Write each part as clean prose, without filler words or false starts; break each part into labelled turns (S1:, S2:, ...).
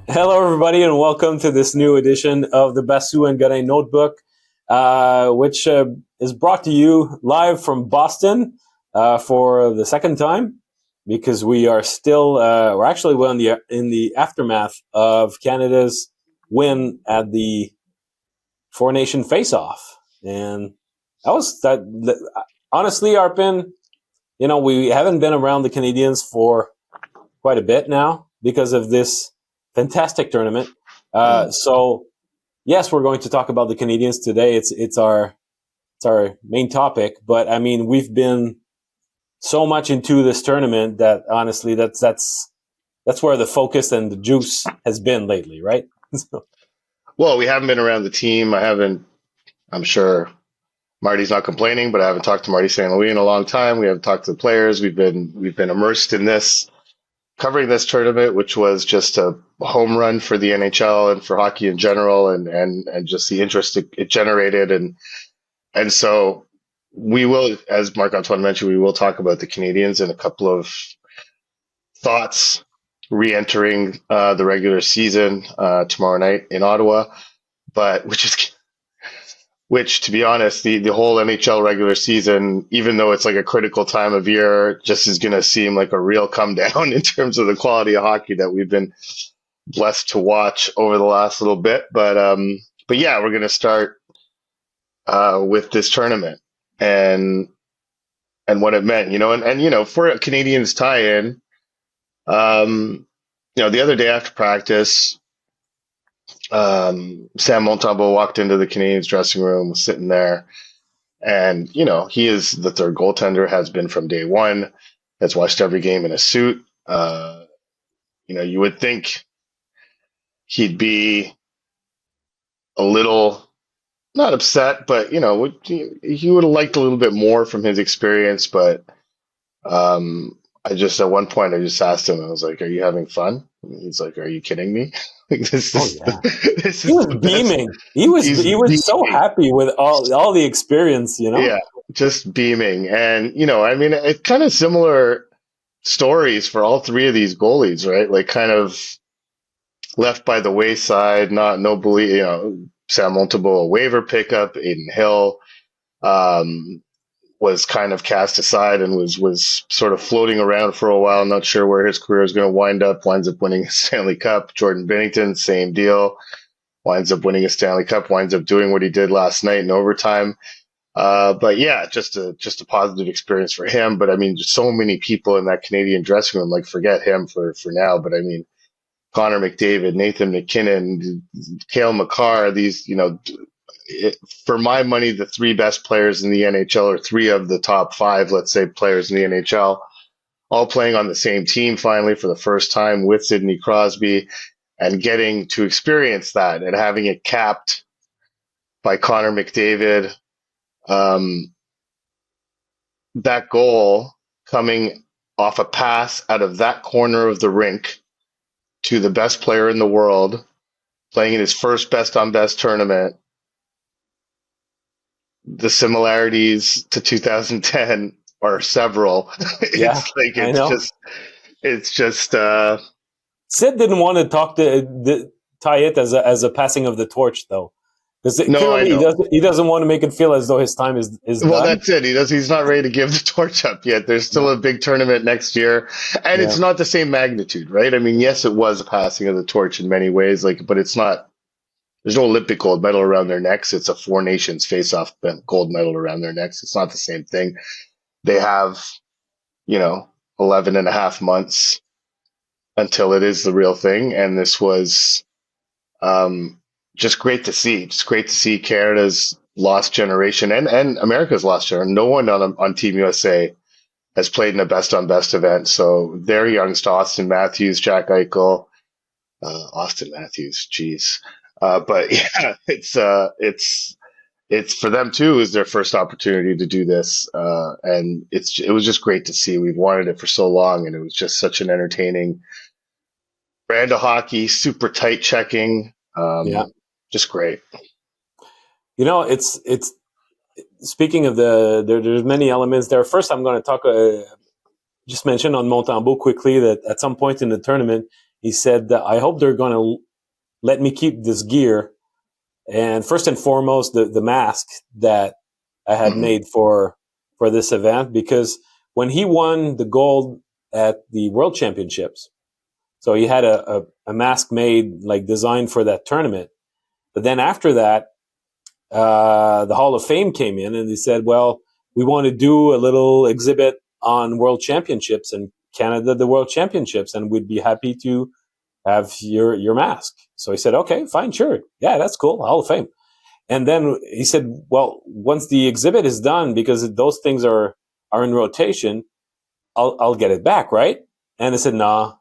S1: Hello, everybody, and welcome to this new edition of the BasuandGodin Notebook, which is brought to you live from Boston for the second time, because we are still we're in the aftermath of Canada's win at the Four Nation Face-Off, and honestly, Arpin, we haven't been around the Canadians for quite a bit now because of this fantastic tournament. So yes, we're going to talk about the Canadians today. It's our main topic, but I mean, we've been so much into this tournament that honestly, that's where the focus and the juice has been lately, right?
S2: Well, we haven't been around the team. I'm sure Marty's not complaining, but I haven't talked to Marty St. Louis in a long time. We haven't talked to the players. We've been immersed in this, covering this tournament, which was just a home run for the NHL and for hockey in general, and just the interest it generated. And so we will, as Marc-Antoine mentioned, we will talk about the Canadians and a couple of thoughts re-entering the regular season tomorrow night in Ottawa, which to be honest, the whole NHL regular season, even though it's like a critical time of year, just is going to seem like a real come down in terms of the quality of hockey that we've been blessed to watch over the last little bit. But yeah, we're going to start with this tournament and what it meant, and for a Canadians tie-in, the other day after practice, Sam Montembeault walked into the Canadiens dressing room, was sitting there, and he is the third goaltender, has been from day one, has watched every game in a suit. You would think he'd be a little not upset, but he would have liked a little bit more from his experience. But at one point I just asked him, I was like, "Are you having fun?" And he's like, "Are you kidding me?" Like, this is
S1: he was beaming. He was so happy with all the experience,
S2: Yeah, just beaming. And it's kind of similar stories for all three of these goalies, right? Like, kind of left by the wayside, nobly, Sam Montembeault, a waiver pickup. Aiden Hill was kind of cast aside and was sort of floating around for a while, not sure where his career is going to winds up winning a Stanley Cup. Jordan Binnington, same deal, winds up winning a Stanley Cup, winds up doing what he did last night in overtime. But yeah, just a positive experience for him. But I mean, just so many people in that Canadian dressing room, like, forget him for now, but I mean, Connor McDavid, Nathan McKinnon, Cale Makar, these, for my money, the three best players in the NHL, or three of the top five, let's say, players in the NHL, all playing on the same team finally for the first time with Sidney Crosby, and getting to experience that and having it capped by Connor McDavid. That goal coming off a pass out of that corner of the rink to the best player in the world, playing in his first best on best tournament. The similarities to 2010 are several.
S1: Yeah,
S2: it's just.
S1: Sid didn't want to tie it as a passing of the torch, though, because he doesn't want to make it feel as though his time is
S2: well,
S1: done.
S2: That's it. He's not ready to give the torch up yet. There's still a big tournament next year, and it's not the same magnitude, right? I mean, yes, it was a passing of the torch in many ways, but it's not. There's no Olympic gold medal around their necks. It's a Four Nations face-off gold medal around their necks. It's not the same thing. They have, 11 and a half months until it is the real thing. And this was just great to see. Just great to see Canada's lost generation and America's lost generation. No one on Team USA has played in a best-on-best event. So their youngster, Austin Matthews, Jack Eichel, Austin Matthews, geez. But yeah, it's it's for them too is their first opportunity to do this, and it was just great to see. We've wanted it for so long, and it was just such an entertaining brand of hockey, super tight checking,
S1: Yeah.
S2: just great.
S1: It's speaking of there's many elements there. First, I'm going to talk, just mention on Montembeault quickly that at some point in the tournament, he said, I hope they're going to let me keep this gear. And first and foremost, the mask that I had
S2: Mm-hmm.
S1: made for this event, because when he won the gold at the World Championships, so he had a mask made, like designed for that tournament. But then after that, the Hall of Fame came in and they said, well, we want to do a little exhibit on World Championships and Canada, the World Championships, and we'd be happy to have your mask. So he said, okay, fine, sure. Yeah, that's cool. Hall of Fame. And then he said, well, once the exhibit is done, because those things are in rotation, I'll get it back, right? And I said, nah,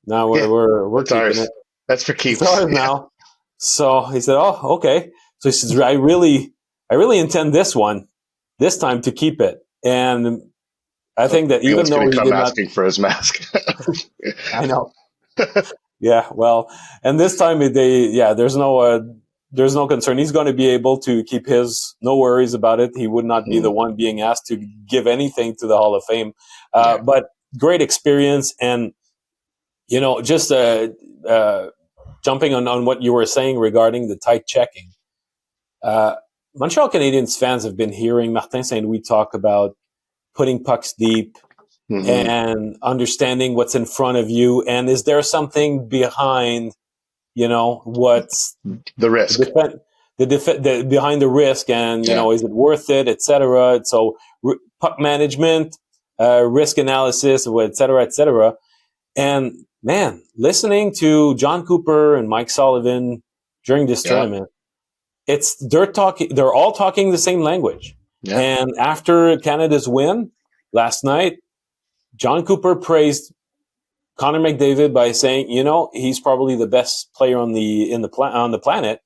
S2: Yeah,
S1: we're
S2: that's
S1: keeping
S2: ours.
S1: it.
S2: That's for
S1: It's
S2: keeps.
S1: ours
S2: Yeah.
S1: now. So he said, oh, okay. So he says, I really intend this one, this time, to keep it. And I
S2: So
S1: think that even
S2: anyone's
S1: though
S2: going to
S1: he
S2: come
S1: did not,
S2: asking for his mask.
S1: I know. Yeah, well, and this time there's no concern. He's going to be able to keep his, no worries about it. He would not be the one being asked to give anything to the Hall of Fame.
S2: Yeah.
S1: But great experience, and just jumping on what you were saying regarding the tight checking. Montreal Canadiens fans have been hearing Martin St. Louis talk about putting pucks deep
S2: Mm-hmm.
S1: and understanding what's in front of you, and is there something behind what's
S2: The risk.
S1: the behind the risk, and
S2: Yeah.
S1: is it worth it, etc. So puck management, risk analysis, etc., etc. And man, listening to John Cooper and Mike Sullivan during this
S2: Yeah.
S1: tournament, they're all talking the same language.
S2: Yeah.
S1: And after Canada's win last night, John Cooper praised Connor McDavid by saying, he's probably the best player on the planet,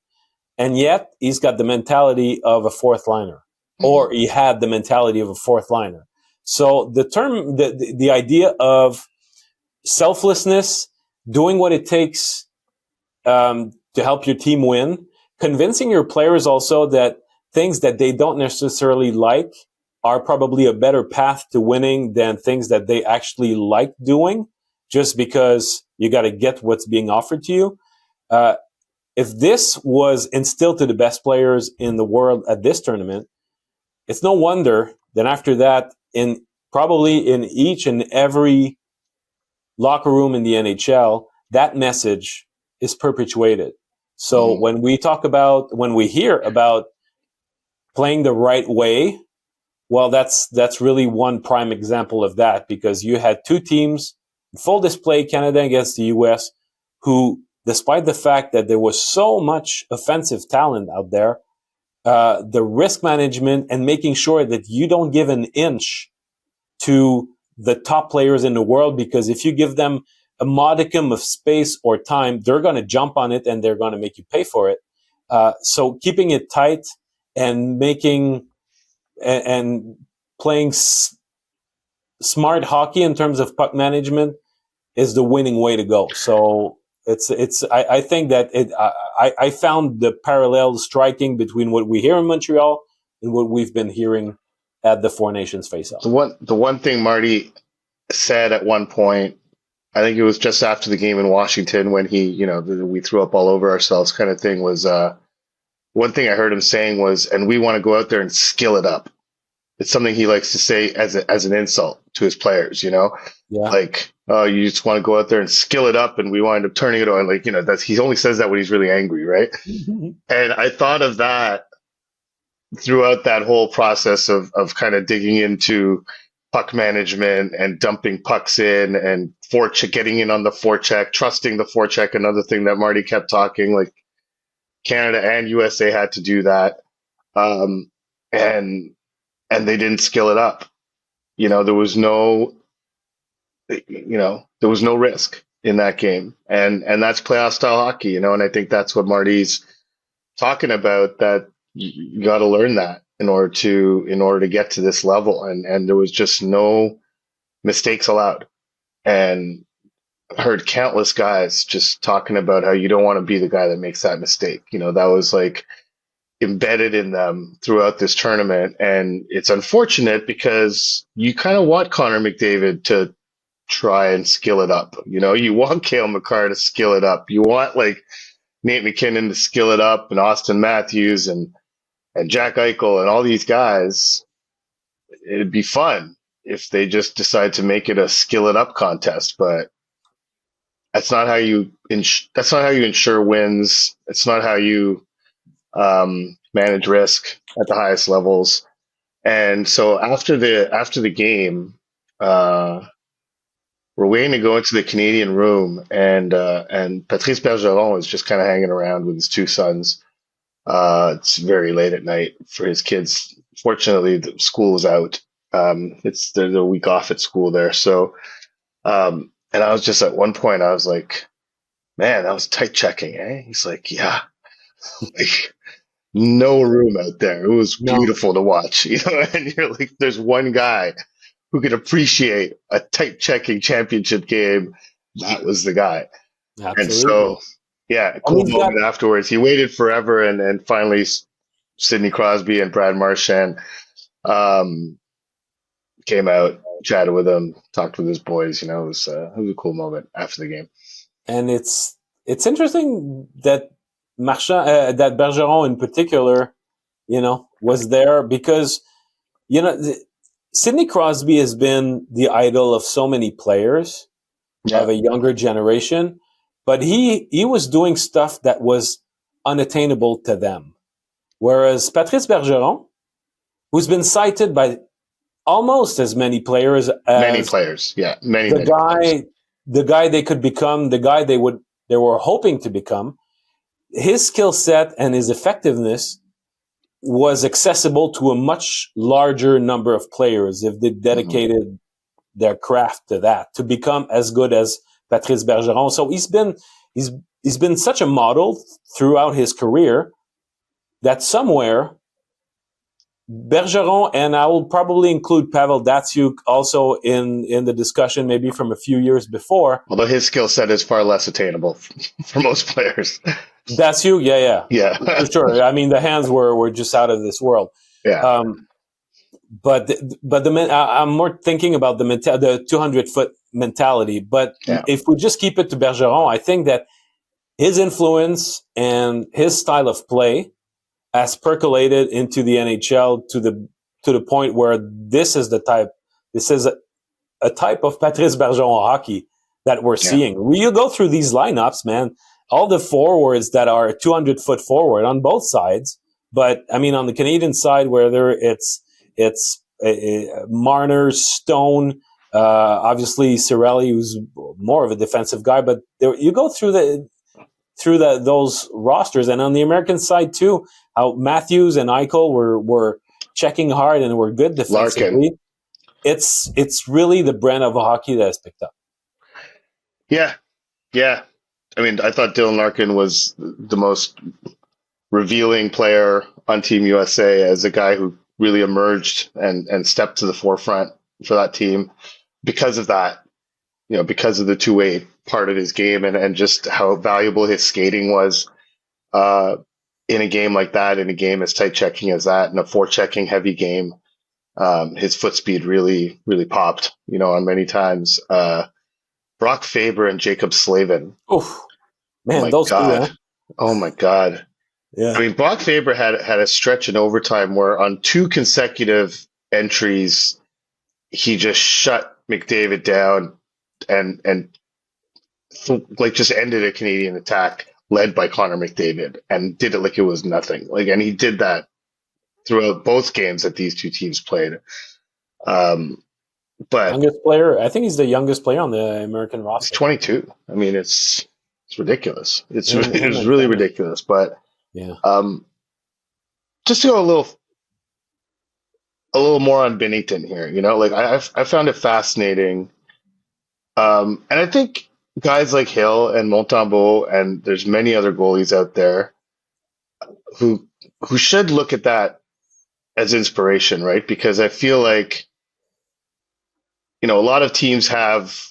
S1: and yet he's got the mentality of a fourth liner,
S2: Mm-hmm.
S1: or he had the mentality of a fourth liner. So the idea of selflessness, doing what it takes to help your team win, convincing your players also that things that they don't necessarily like are probably a better path to winning than things that they actually like doing, just because you got to get what's being offered to you. Uh, if this was instilled to the best players in the world at this tournament, it's no wonder that after that, probably in each and every locker room in the NHL, that message is perpetuated. So
S2: Mm-hmm.
S1: when we hear about playing the right way, well, that's really one prime example of that, because you had two teams, full display, Canada against the US, who, despite the fact that there was so much offensive talent out there, the risk management and making sure that you don't give an inch to the top players in the world, because if you give them a modicum of space or time, they're going to jump on it and they're going to make you pay for it. So keeping it tight and making and playing smart hockey in terms of puck management is the winning way to go. So I think that I found the parallel striking between what we hear in Montreal and what we've been hearing at the Four Nations face-off.
S2: The one thing Marty said at one point, I think it was just after the game in Washington when he, we threw up all over ourselves kind of thing was, one thing I heard him saying was, and we want to go out there and skill it up. It's something he likes to say as an insult to his players,
S1: Yeah.
S2: like, oh, you just want to go out there and skill it up, and we wind up turning it on. Like, he only says that when he's really angry, right? And I thought of that throughout that whole process of kind of digging into puck management and dumping pucks in and getting in on the forecheck, trusting the forecheck. Another thing that Marty kept talking, like Canada and USA had to do that, and they didn't skill it up. There was no risk in that game, and that's playoff style hockey. And I think that's what Marty's talking about. That you got to learn that in order to get to this level, and there was just no mistakes allowed. And heard countless guys just talking about how you don't want to be the guy that makes that mistake. That was like embedded in them throughout this tournament. And it's unfortunate because you kind of want Connor McDavid to try and skill it up. You want Cale Makar to skill it up. You want like Nate McKinnon to skill it up, and Austin Matthews and Jack Eichel and all these guys. It'd be fun if they just decide to make it a skill it up contest, but that's not how you ensure wins. It's not how you manage risk at the highest levels. And so after the game, we're waiting to go into the Canadian room, and Patrice Bergeron is just kind of hanging around with his two sons. It's very late at night for his kids. Fortunately, the school is out. It's they're a week off at school there. So, and I was just at one point, I was like, "Man, that was tight checking, eh?" He's like, "Yeah, like no room out there. It was beautiful to watch, And you're like, "There's one guy who could appreciate a tight checking championship game. That was the guy."
S1: Absolutely.
S2: And so, yeah, cool moment afterwards. He waited forever, and finally, Sidney Crosby and Brad Marchand came out, chatted with him, talked with his boys. It was a cool moment after the game.
S1: And it's interesting that that Bergeron in particular, was there because, Sidney Crosby has been the idol of so many players of a younger generation, but he was doing stuff that was unattainable to them. Whereas Patrice Bergeron, who's been cited by almost as many players as the guy they could become, the guy they were hoping to become, his skill set and his effectiveness was accessible to a much larger number of players if they dedicated their craft to that, to become as good as Patrice Bergeron. So he's been such a model throughout his career that somewhere Bergeron, and I will probably include Pavel Datsyuk also in the discussion, maybe from a few years before.
S2: Although his skill set is far less attainable for most players.
S1: Datsyuk, yeah, for sure. I mean, the hands were just out of this world.
S2: Yeah.
S1: But I'm more thinking about the 200-foot mentality. But if we just keep it to Bergeron, I think that his influence and his style of play has percolated into the NHL to the point where this is a type of Patrice Bergeron hockey that we're seeing. When you go through these lineups, man, all the forwards that are 200-foot forward on both sides, but I mean on the Canadian side, where it's Marner, Stone, obviously Cirelli, who's more of a defensive guy, but you go through those rosters, and on the American side too, how Matthews and Eichel were checking hard and were good defensively. Larkin. It's really the brand of hockey that has picked up.
S2: Yeah. I mean, I thought Dylan Larkin was the most revealing player on Team USA as a guy who really emerged and stepped to the forefront for that team because of that. Because of the two-way part of his game and just how valuable his skating was in a game like that, in a game as tight checking as that, in a forechecking heavy game. His foot speed really, really popped, on many times. Brock Faber and Jacob Slavin.
S1: Oh, man, those
S2: God.
S1: two, huh?
S2: Oh, my God.
S1: Yeah.
S2: I mean, Brock Faber had a stretch in overtime where on 2 consecutive entries, he just shut McDavid down and just ended a Canadian attack led by Connor McDavid and did it like it was nothing. And he did that throughout both games that these two teams played. But
S1: youngest player, I think he's the youngest player on the American roster.
S2: He's 22. I mean, it's ridiculous. It's really ridiculous. But just to go a little more on Binnington here, I found it fascinating. And I think guys like Hill and Montembeault, and there's many other goalies out there who who should look at that as inspiration, right? Because I feel like, a lot of teams have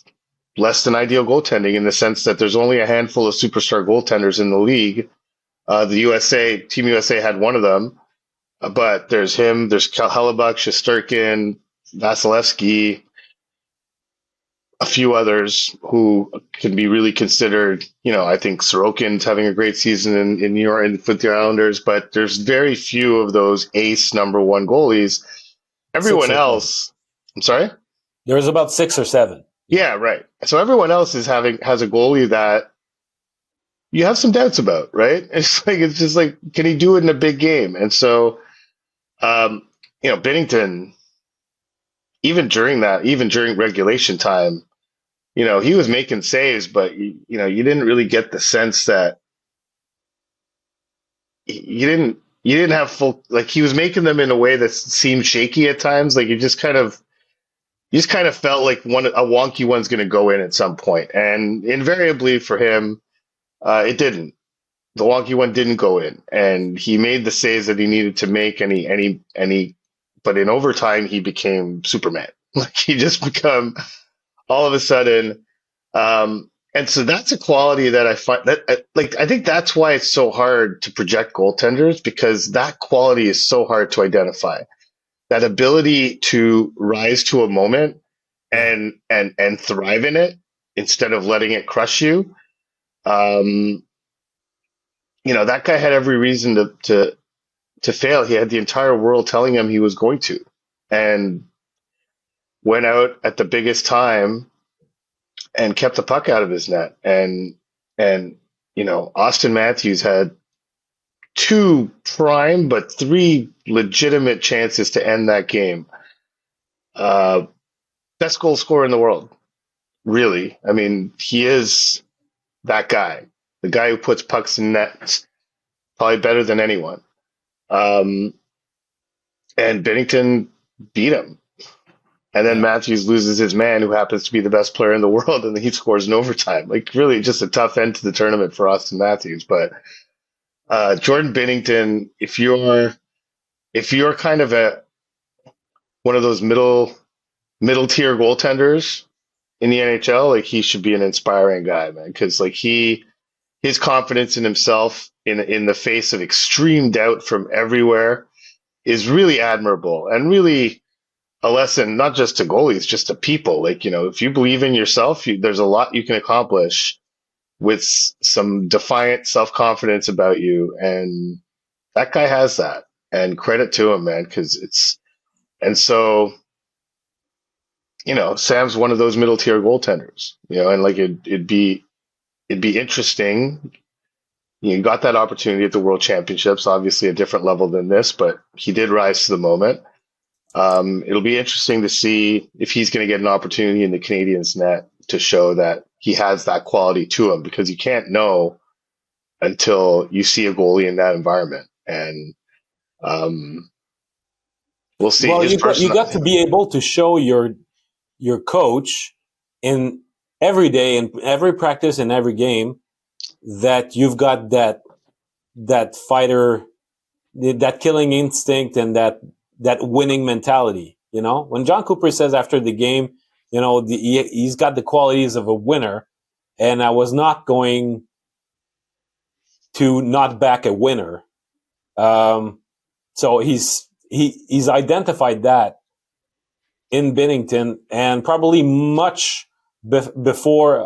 S2: less than ideal goaltending in the sense that there's only a handful of superstar goaltenders in the league. The Team USA had one of them, but there's him, there's Hellebuck, Shesterkin, Vasilevsky, a few others who can be really considered. I think Sorokin's having a great season in New York with the Islanders, but there's very few of those ace number one goalies. Everyone else, I'm sorry?
S1: There's about 6 or 7.
S2: Yeah, right. So everyone else has a goalie that you have some doubts about, right? It's just like, can he do it in a big game? And so, Binnington, even during regulation time, he was making saves, but you didn't really get the sense that you didn't have full, like, he was making them in a way that seemed shaky at times. Like you just kind of felt like a wonky one's going to go in at some point, and invariably for him, it didn't. The wonky one didn't go in, and he made the saves that he needed to make. But in overtime, he became Superman. Like he just become all of a sudden. And so that's a quality that I find I think that's why it's so hard to project goaltenders, because that quality is so hard to identify. That ability to rise to a moment and thrive in it instead of letting it crush you. That guy had every reason to fail. He had the entire world telling him he was going to, and went out at the biggest time and kept the puck out of his net. And Austin Matthews had 2 prime, but 3 legitimate chances to end that game. Best goal scorer in the world, really. I mean, he is that guy, the guy who puts pucks in nets, probably better than anyone. And Binnington beat him. And then Matthews loses his man, who happens to be the best player in the world, and he scores in overtime. Like, really, just a tough end to the tournament for Austin Matthews. But Jordan Binnington, if you're kind of one of those middle tier goaltenders in the NHL, like, he should be an inspiring guy, man. Because like his confidence in himself in the face of extreme doubt from everywhere is really admirable, and really a lesson, not just to goalies, just to people. Like, if you believe in yourself, there's a lot you can accomplish with some defiant self-confidence about you. And that guy has that, and credit to him, man. And so, Sam's one of those middle tier goaltenders, and like, it'd be interesting. You got that opportunity at the World Championships, obviously a different level than this, but he did rise to the moment. It'll be interesting to see if he's going to get an opportunity in the Canadiens net to show that he has that quality to him, because you can't know until you see a goalie in that environment. And we'll see.
S1: Well, you got to be able to show your coach in every day, in every practice, in every game, that you've got that fighter, that killing instinct, and that winning mentality. When John Cooper says after the game, he's got the qualities of a winner, and I was not going to not back a winner. So he's identified that in Binnington, and probably much before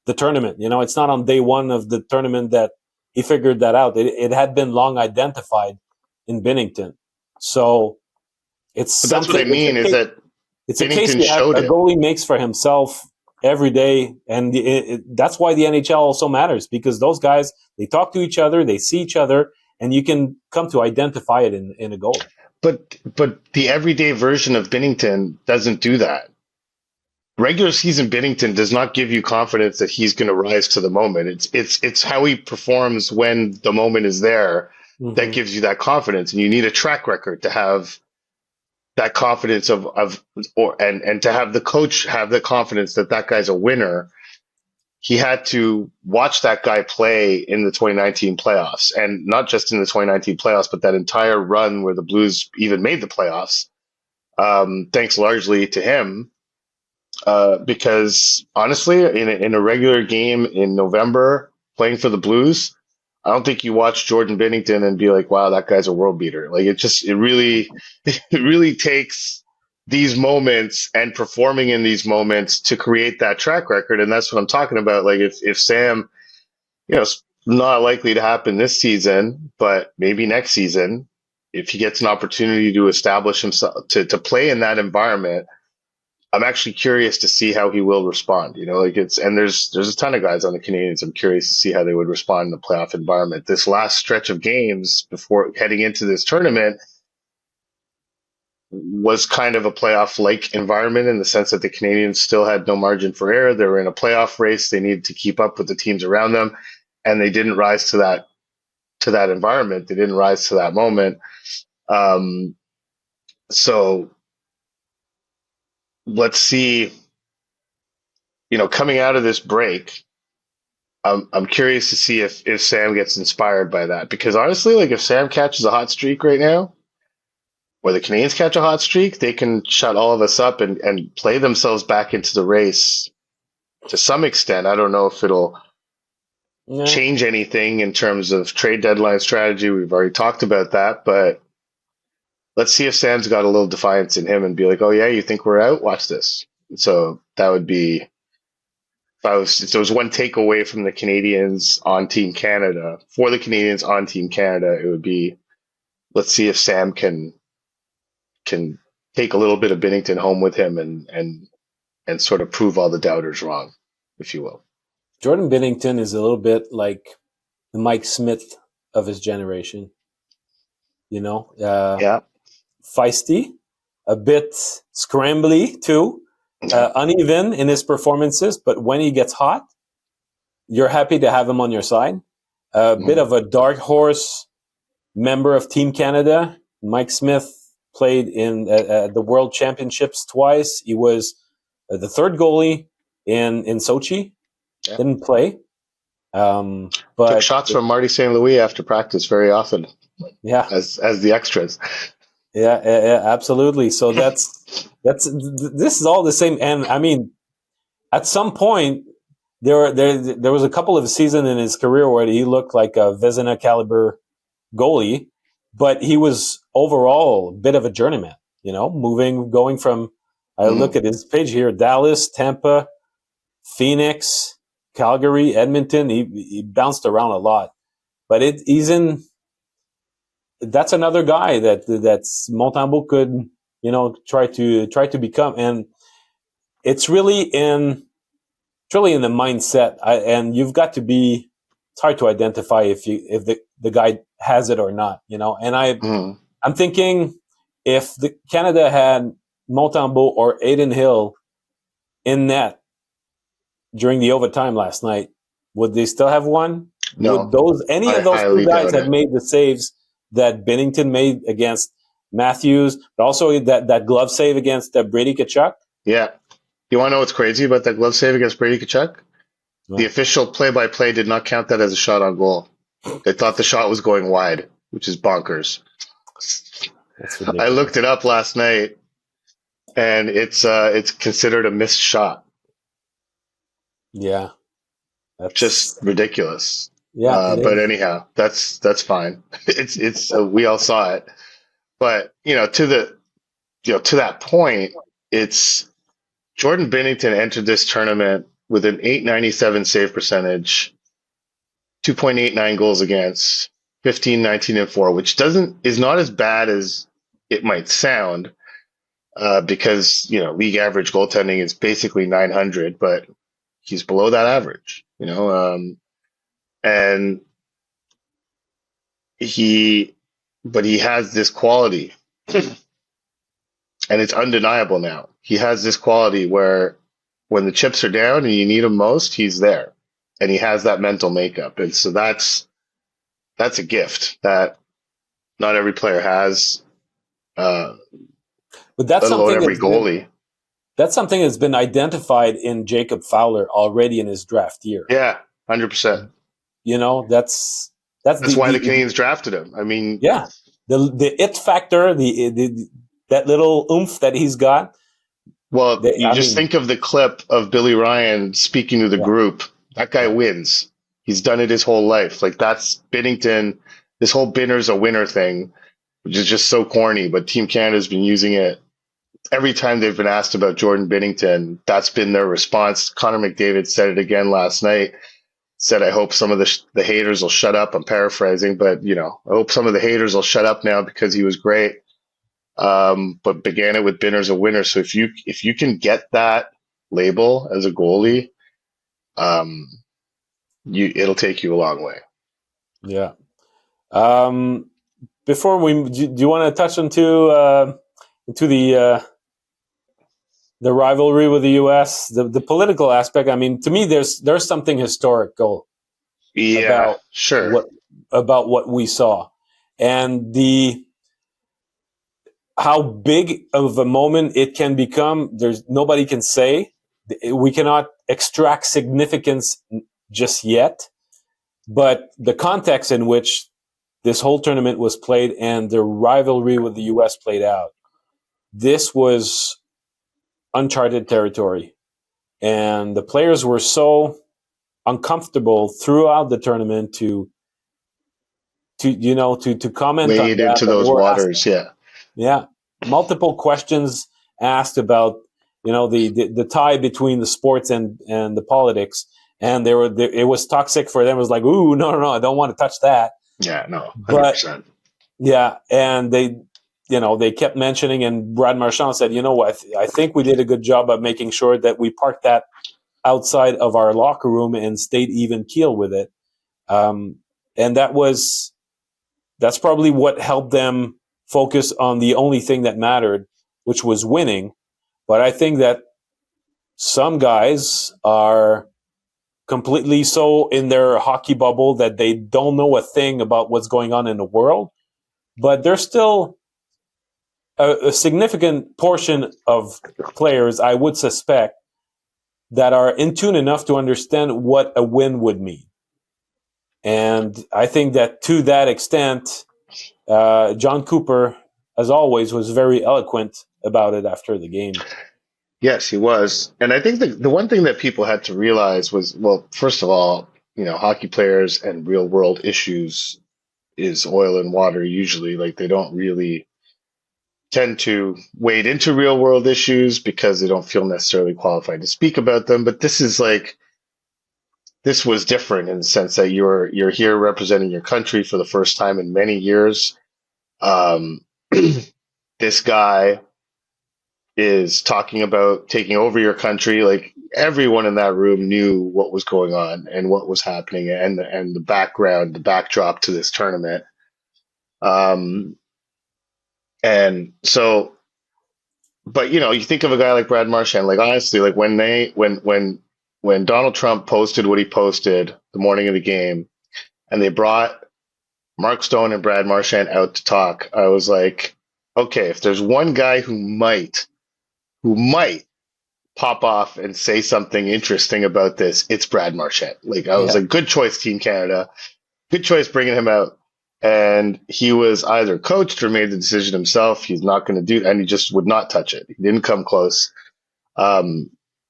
S1: the tournament. It's not on day one of the tournament that he figured that out. It had been long identified in Binnington. So it's
S2: that's what I mean, is that
S1: it's a case that a goalie makes for himself every day, and that's why the NHL also matters, because those guys, they talk to each other, they see each other, and you can come to identify it in a goal.
S2: But the everyday version of Binnington doesn't do that. Regular season Binnington does not give you confidence that he's going to rise to the moment. It's how he performs when the moment is there that gives you that confidence, and you need a track record to have that confidence and to have the coach have the confidence that guy's a winner. he had to watch that guy play in the 2019 playoffs, and not just in the 2019 playoffs, but that entire run where the Blues even made the playoffs. Thanks largely to him, because honestly, in a regular game in November playing for the Blues, I don't think you watch Jordan Binnington and be like, "Wow, that guy's a world beater." Like it really, it really takes these moments and performing in these moments to create that track record, and that's what I'm talking about. Like if Sam, it's not likely to happen this season, but maybe next season, if he gets an opportunity to establish himself to play in that environment, I'm actually curious to see how he will respond. And there's a ton of guys on the Canadians. I'm curious to see how they would respond in the playoff environment. This last stretch of games before heading into this tournament was kind of a playoff-like environment in the sense that the Canadians still had no margin for error. They were in a playoff race. They needed to keep up with the teams around them, and they didn't rise to that environment. They didn't rise to that moment. So let's see. Coming out of this break, I'm curious to see if Sam gets inspired by that, because honestly, like if Sam catches a hot streak right now, or the Canadians catch a hot streak, they can shut all of us up and play themselves back into the race to some extent. I don't know if it'll change anything in terms of trade deadline strategy. We've already talked about that, but let's see if Sam's got a little defiance in him and be like, "Oh yeah, you think we're out? Watch this." So that would be, if there was one takeaway from the Canadians on Team Canada, for the Canadians on Team Canada, it would be, let's see if Sam can take a little bit of Binnington home with him and sort of prove all the doubters wrong, if you will.
S1: Jordan Binnington is a little bit like the Mike Smith of his generation.
S2: Yeah.
S1: Feisty, a bit scrambly too, uneven in his performances, but when he gets hot, you're happy to have him on your side. A bit of a dark horse member of Team Canada. Mike Smith played in the World Championships twice. He was the third goalie in Sochi.
S2: Yeah.
S1: Didn't play. But
S2: took shots from Marty St. Louis after practice very often.
S1: Yeah,
S2: as the extras.
S1: Yeah, absolutely. So this is all the same. And I mean, at some point, there was a couple of seasons in his career where he looked like a Vezina caliber goalie, but he was overall a bit of a journeyman. Going from, I look at his page here: Dallas, Tampa, Phoenix, Calgary, Edmonton. He bounced around a lot, but he's in. That's another guy that's Montembeault could try to become, and it's really in the mindset. And you've got to be. It's hard to identify if the guy has it or not. And I'm thinking if the Canada had Montembeault or Aiden Hill in net during the overtime last night, would they still have won?
S2: No.
S1: Would any of those two guys have made the saves that Binnington made against Matthews, but also that glove save against Brady Tkachuk?
S2: Yeah. You want to know what's crazy about that glove save against Brady Tkachuk? What? The official play-by-play did not count that as a shot on goal. They thought the shot was going wide, which is bonkers. I looked it up last night, and it's considered a missed shot.
S1: Yeah.
S2: That's just ridiculous.
S1: Yeah.
S2: But anyhow, that's fine. It's we all saw it. But to that point, it's Jordan Binnington entered this tournament with an .897 save percentage, 2.89 goals against, 15, 19, and 4, which is not as bad as it might sound, because league average goaltending is basically 900, but he's below that average. And he has this quality, and it's undeniable now. He has this quality where when the chips are down and you need him most, he's there, and he has that mental makeup. And so that's a gift that not every player has,
S1: but that's
S2: let alone
S1: something
S2: every goalie.
S1: That's something that's been identified in Jacob Fowler already in his draft year.
S2: Yeah, 100%.
S1: You know, that's
S2: That's why the Canadiens drafted him. I mean,
S1: yeah, the it factor, the that little oomph that he's got.
S2: well, you
S1: I
S2: just
S1: mean,
S2: think of the clip of Billy Ryan speaking to the
S1: yeah,
S2: group. That guy
S1: yeah,
S2: wins. He's done it his whole life. Like that's Binnington. This whole Binner's a winner thing, which is just so corny. But Team Canada's been using it every time they've been asked about Jordan Binnington. That's been their response. Connor McDavid said it again last night. Said, "I hope some of the haters will shut up." I'm paraphrasing, but I hope some of the haters will shut up now because he was great. But began it with Binner's a winner. So if you can get that label as a goalie, um, it'll take you a long way.
S1: yeah. Before do you want to touch into the rivalry with the U.S., the political aspect? I mean, to me, there's something historical
S2: Yeah,
S1: about
S2: sure.
S1: what what we saw, and the how big of a moment it can become. There's nobody can say. We cannot extract significance just yet, but the context in which this whole tournament was played and the rivalry with the U.S. played out, this was uncharted territory, and the players were so uncomfortable throughout the tournament to comment on
S2: Wade
S1: that.
S2: into
S1: That they
S2: those
S1: were asked,
S2: waters. Yeah.
S1: yeah, multiple questions asked about the tie between the sports and the politics, and it was toxic for them. It was like, ooh, no, I don't want to touch that.
S2: Yeah. No.
S1: But
S2: 100%.
S1: yeah, and they kept mentioning, and Brad Marchand said, you know what, I think we did a good job of making sure that we parked that outside of our locker room and stayed even keel with it. Um, and that's probably what helped them focus on the only thing that mattered, which was winning. But I think that some guys are completely so in their hockey bubble that they don't know a thing about what's going on in the world. But there's still a significant portion of players, I would suspect, that are in tune enough to understand what a win would mean. And I think that to that extent, John Cooper, as always, was very eloquent about it after the game.
S2: Yes, he was. And I think the one thing that people had to realize was, well, first of all, hockey players and real world issues is oil and water usually. Like they don't really tend to wade into real world issues because they don't feel necessarily qualified to speak about them. But this was different in the sense that you're here representing your country for the first time in many years. Um, this guy is talking about taking over your country. Like everyone in that room knew what was going on and what was happening and the background, the backdrop to this tournament. Um, and so, but you think of a guy like Brad Marchand. Like honestly, like when Donald Trump posted what he posted the morning of the game, and they brought Mark Stone and Brad Marchand out to talk, I was like, okay, if there's one guy who might pop off and say something interesting about this, it's Brad Marchand. Like I was
S1: Yeah,
S2: like, good choice, Team Canada. Good choice bringing him out. And he was either coached or made the decision himself. He's not going to do, and he just would not touch it. He didn't come close. Um,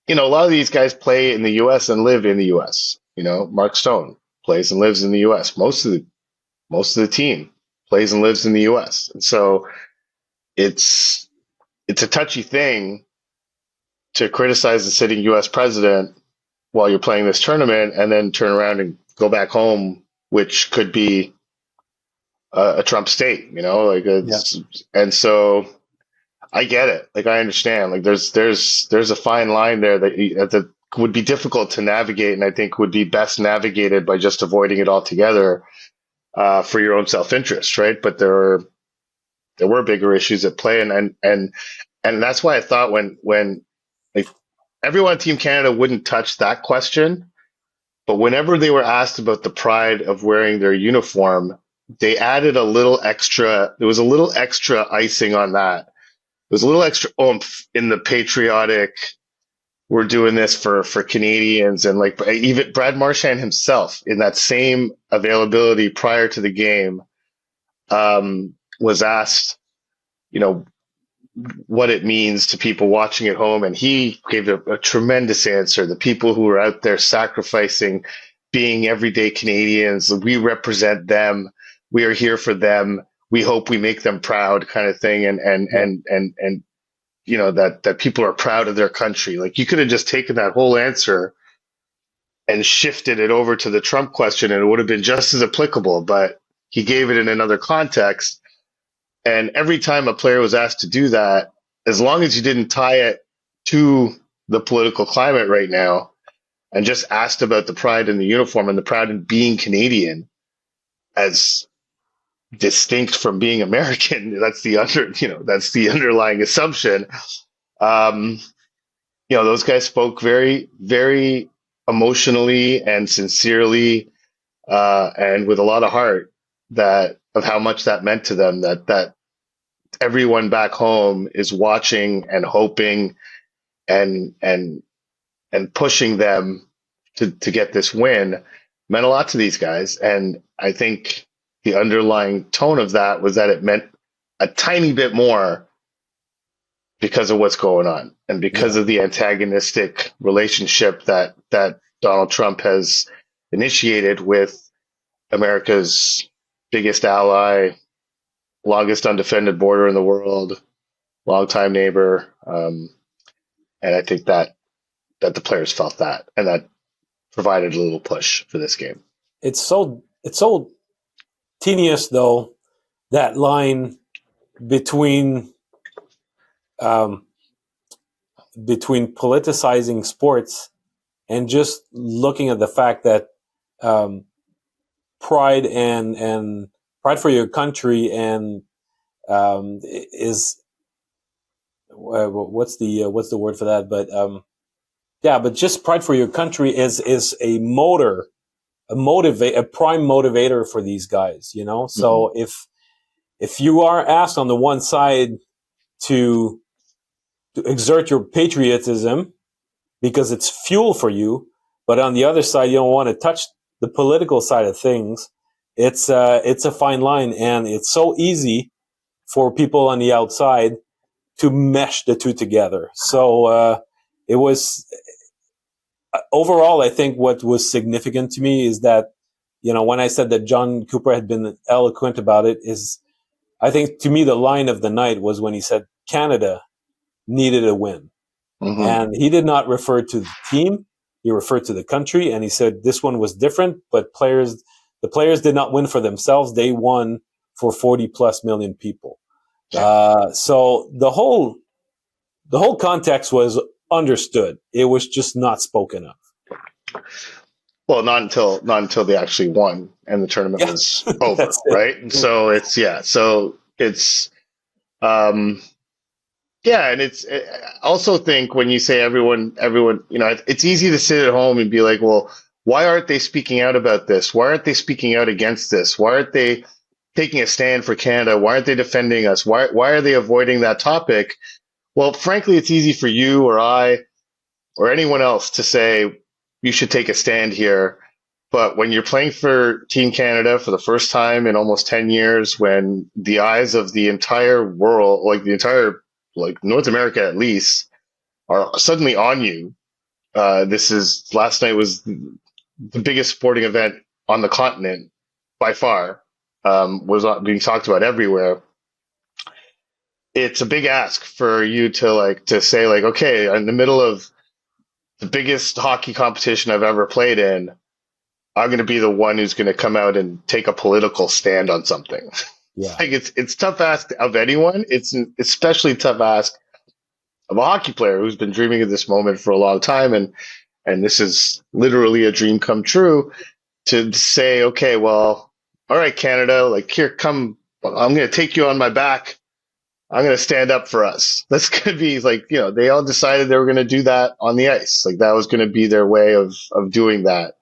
S2: a lot of these guys play in the U.S. and live in the U.S. Mark Stone plays and lives in the U.S. Most of the team plays and lives in the U.S. And so it's a touchy thing to criticize the sitting U.S. president while you're playing this tournament and then turn around and go back home, which could be a Trump state, like
S1: yeah,
S2: and so I get it. Like I understand. Like there's a fine line there that would be difficult to navigate, and I think would be best navigated by just avoiding it altogether for your own self interest, right? But there were bigger issues at play, and that's why I thought when like everyone on Team Canada wouldn't touch that question. But whenever they were asked about the pride of wearing their uniform, they added a little extra. There was a little extra icing on that. there's a little extra oomph in the patriotic. We're doing this for Canadians, and like even Brad Marchand himself in that same availability prior to the game was asked, you know, what it means to people watching at home, and he gave a tremendous answer. The people who are out there sacrificing, being everyday Canadians, we represent them. We are here for them. We hope we make them proud, kind of thing, and you know that people are proud of their country. Like you could have just taken that whole answer and shifted it over to the Trump question, and it would have been just as applicable. But he gave it in another context. And every time a player was asked to do that, as long as you didn't tie it to the political climate right now, and just asked about the pride in the uniform and the pride in being Canadian as distinct from being American, that's the underlying assumption. Those guys spoke very, very emotionally and sincerely, and with a lot of heart of how much that meant to them, that everyone back home is watching and hoping and pushing them to get this win meant a lot to these guys. And I think the underlying tone of that was that it meant a tiny bit more because of what's going on and because of the antagonistic relationship that Donald Trump has initiated with America's biggest ally, longest undefended border in the world, longtime neighbor. And I think that the players felt that, and that provided a little push for this game.
S1: It's so tedious, though, that line between politicizing sports and just looking at the fact that pride and pride for your country and is what's the word for that? But but just pride for your country is a prime motivator for these guys, you know? So if you are asked on the one side to exert your patriotism because it's fuel for you, but on the other side, you don't want to touch the political side of things, it's a fine line, and it's so easy for people on the outside to mesh the two together. So it was overall, I think what was significant to me is that, you know, when I said that John Cooper had been eloquent about it, is I think to me the line of the night was when he said Canada needed a win. Mm-hmm. And he did not refer to the team. He referred to the country, and he said this one was different, but the players did not win for themselves. They won for 40 plus million people. So the whole context was understood. It was just not spoken of.
S2: Well, not until they actually won and the tournament was over, right? And so and I also think when you say everyone, you know, it's easy to sit at home and be like, well, why aren't they speaking out about this? Why aren't they speaking out against this? Why aren't they taking a stand for Canada? Why aren't they defending us? Why are they avoiding that topic? Well, frankly, it's easy for you or I or anyone else to say you should take a stand here. But when you're playing for Team Canada for the first time in almost 10 years, when the eyes of the entire world, like North America at least, are suddenly on you. Last night was the biggest sporting event on the continent by far, was being talked about everywhere. It's a big ask for you to say okay, in the middle of the biggest hockey competition I've ever played in, I'm going to be the one who's going to come out and take a political stand on something. Yeah. It's tough ask of anyone. It's an especially tough ask of a hockey player who's been dreaming of this moment for a long time, and this is literally a dream come true, to say, okay, well, all right, Canada, here, come, I'm going to take you on my back. I'm going to stand up for us. That's going to be they all decided they were going to do that on the ice. That was going to be their way of doing that.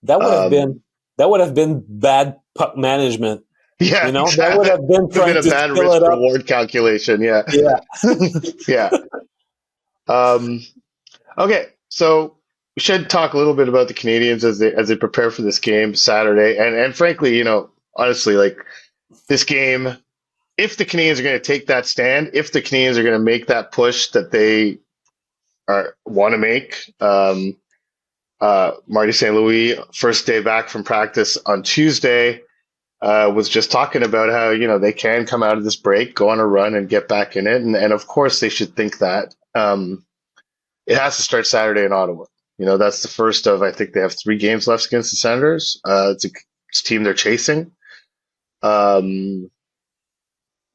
S1: That would have been bad puck management
S2: Yeah,
S1: That would
S2: exactly.
S1: have been
S2: Would have been
S1: trying
S2: a
S1: to
S2: bad
S1: fill
S2: risk
S1: it up.
S2: reward calculation. Yeah.
S1: Yeah.
S2: Yeah. Um, okay. So we should talk a little bit about the Canadians as they prepare for this game Saturday. And frankly, honestly, like this game, if the Canadians are going to take that stand, if the Canadians are going to make that push that they want to make, Marty St. Louis, first day back from practice on Tuesday, was just talking about how they can come out of this break, go on a run, and get back in it, and of course they should think that. It has to start Saturday in Ottawa. That's the first of, I think they have 3 games left against the Senators. It's a team they're chasing.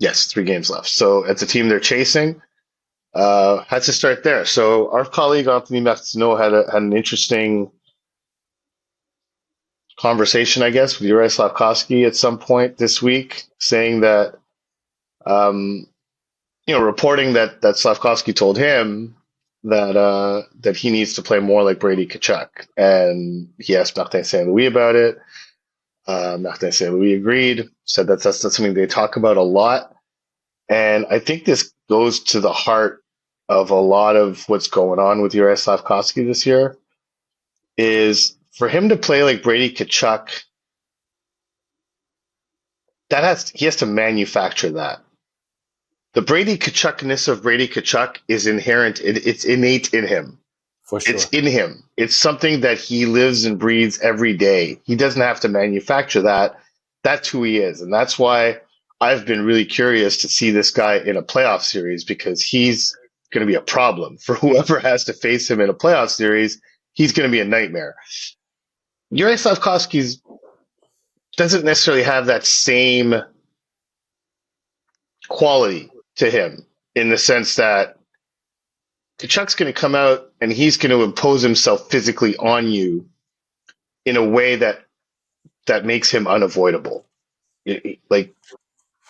S2: Yes, 3 games left. So it's a team they're chasing. Has to start there. So our colleague Anthony Martineau had an interesting conversation, I guess, with Juraj Slafkovsky at some point this week, saying that, um, reporting that Slafkovsky told him that he needs to play more like Brady Tkachuk, and he asked Martin St. Louis about it. Martin St. Louis agreed, said that's something they talk about a lot, and I think this goes to the heart of a lot of what's going on with Juraj Slafkovsky this year. Is for him to play like Brady Tkachuk, he has to manufacture that. The Brady Tkachukness of Brady Tkachuk is inherent. It's innate in him.
S1: For sure.
S2: It's in him. It's something that he lives and breathes every day. He doesn't have to manufacture that. That's who he is. And that's why I've been really curious to see this guy in a playoff series, because he's going to be a problem for whoever has to face him in a playoff series. He's going to be a nightmare. Juraj Slafkovsky doesn't necessarily have that same quality to him, in the sense that Tkachuk's going to come out and he's going to impose himself physically on you in a way that makes him unavoidable. Like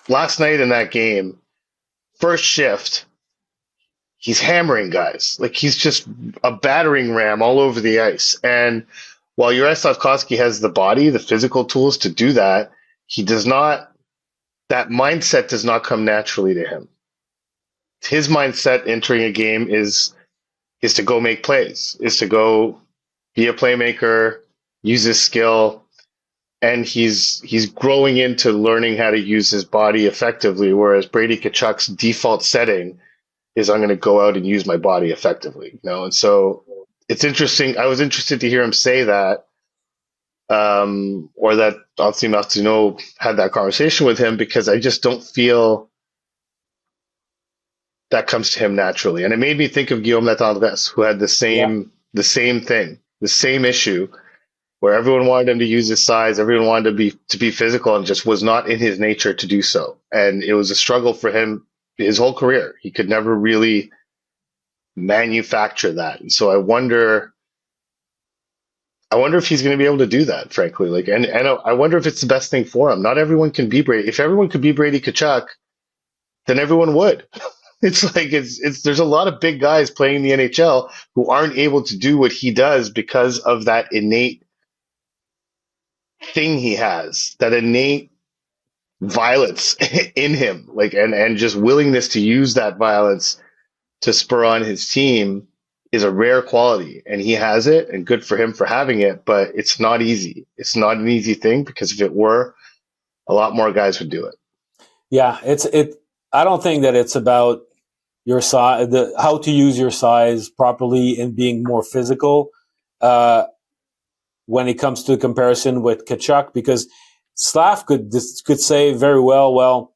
S2: last night in that game, first shift, he's hammering guys. Like he's just a battering ram all over the ice. And while Juraj Slafkovsky has the body, the physical tools to do that, that mindset does not come naturally to him. His mindset entering a game is to go make plays, is to go be a playmaker, use his skill, and he's growing into learning how to use his body effectively. Whereas Brady Tkachuk's default setting is, I'm going to go out and use my body effectively, And so it's interesting. I was interested to hear him say that, or that Anthony Martineau had that conversation with him, because I just don't feel that comes to him naturally. And it made me think of Guillaume Latendresse, who had the same thing, the same issue, where everyone wanted him to use his size, everyone wanted to be physical, and just was not in his nature to do so. And it was a struggle for him his whole career. He could never really manufacture that. And so I wonder if he's going to be able to do that, frankly. Like, and I wonder if it's the best thing for him. Not everyone can be Brady. If everyone could be Brady Tkachuk, then everyone would. It's like there's a lot of big guys playing in the NHL who aren't able to do what he does because of that innate thing he has, that innate violence in him, like, and just willingness to use that violence to spur on his team is a rare quality, and he has it, and good for him for having it. But it's not easy. It's not an easy thing, because if it were, a lot more guys would do it.
S1: Yeah, I don't think that it's about your size, how to use your size properly and being more physical when it comes to comparison with Tkachuk, because Slaf could say very well,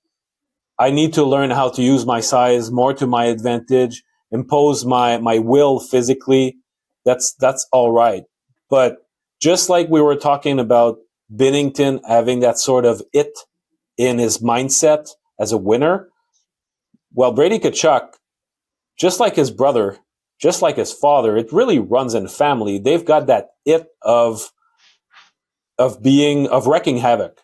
S1: I need to learn how to use my size more to my advantage, impose my will physically. That's all right. But just like we were talking about Binnington having that sort of it in his mindset as a winner, well, Brady Tkachuk, just like his brother, just like his father, it really runs in family. They've got that it of wrecking havoc.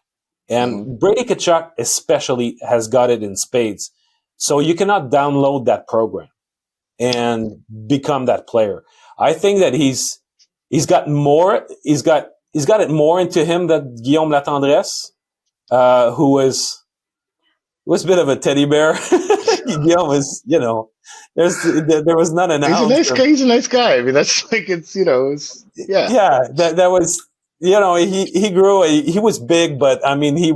S1: And Brady Tkachuk especially has got it in spades. So you cannot download that program and become that player. I think that he's got it more into him than Guillaume Latendresse. who was a bit of a teddy bear. He always, there was not an
S2: He's a
S1: ounce
S2: nice
S1: of
S2: guy. He's a nice guy. I mean, that's like yeah.
S1: yeah. That was he grew. He was big, but I mean he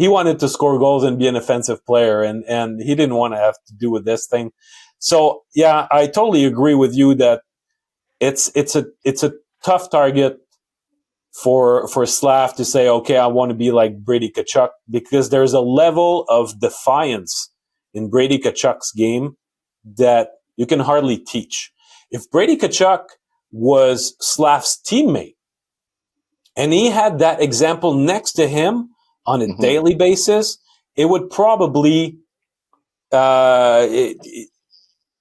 S1: wanted to score goals and be an offensive player, and he didn't want to have to do with this thing. So yeah, I totally agree with you that it's a tough target for Slaf to say, okay, I want to be like Brady Tkachuk, because there's a level of defiance in Brady Tkachuk's game that you can hardly teach. If Brady Tkachuk was Slaf's teammate and he had that example next to him on a
S2: Mm-hmm.
S1: daily basis, it would probably uh, it,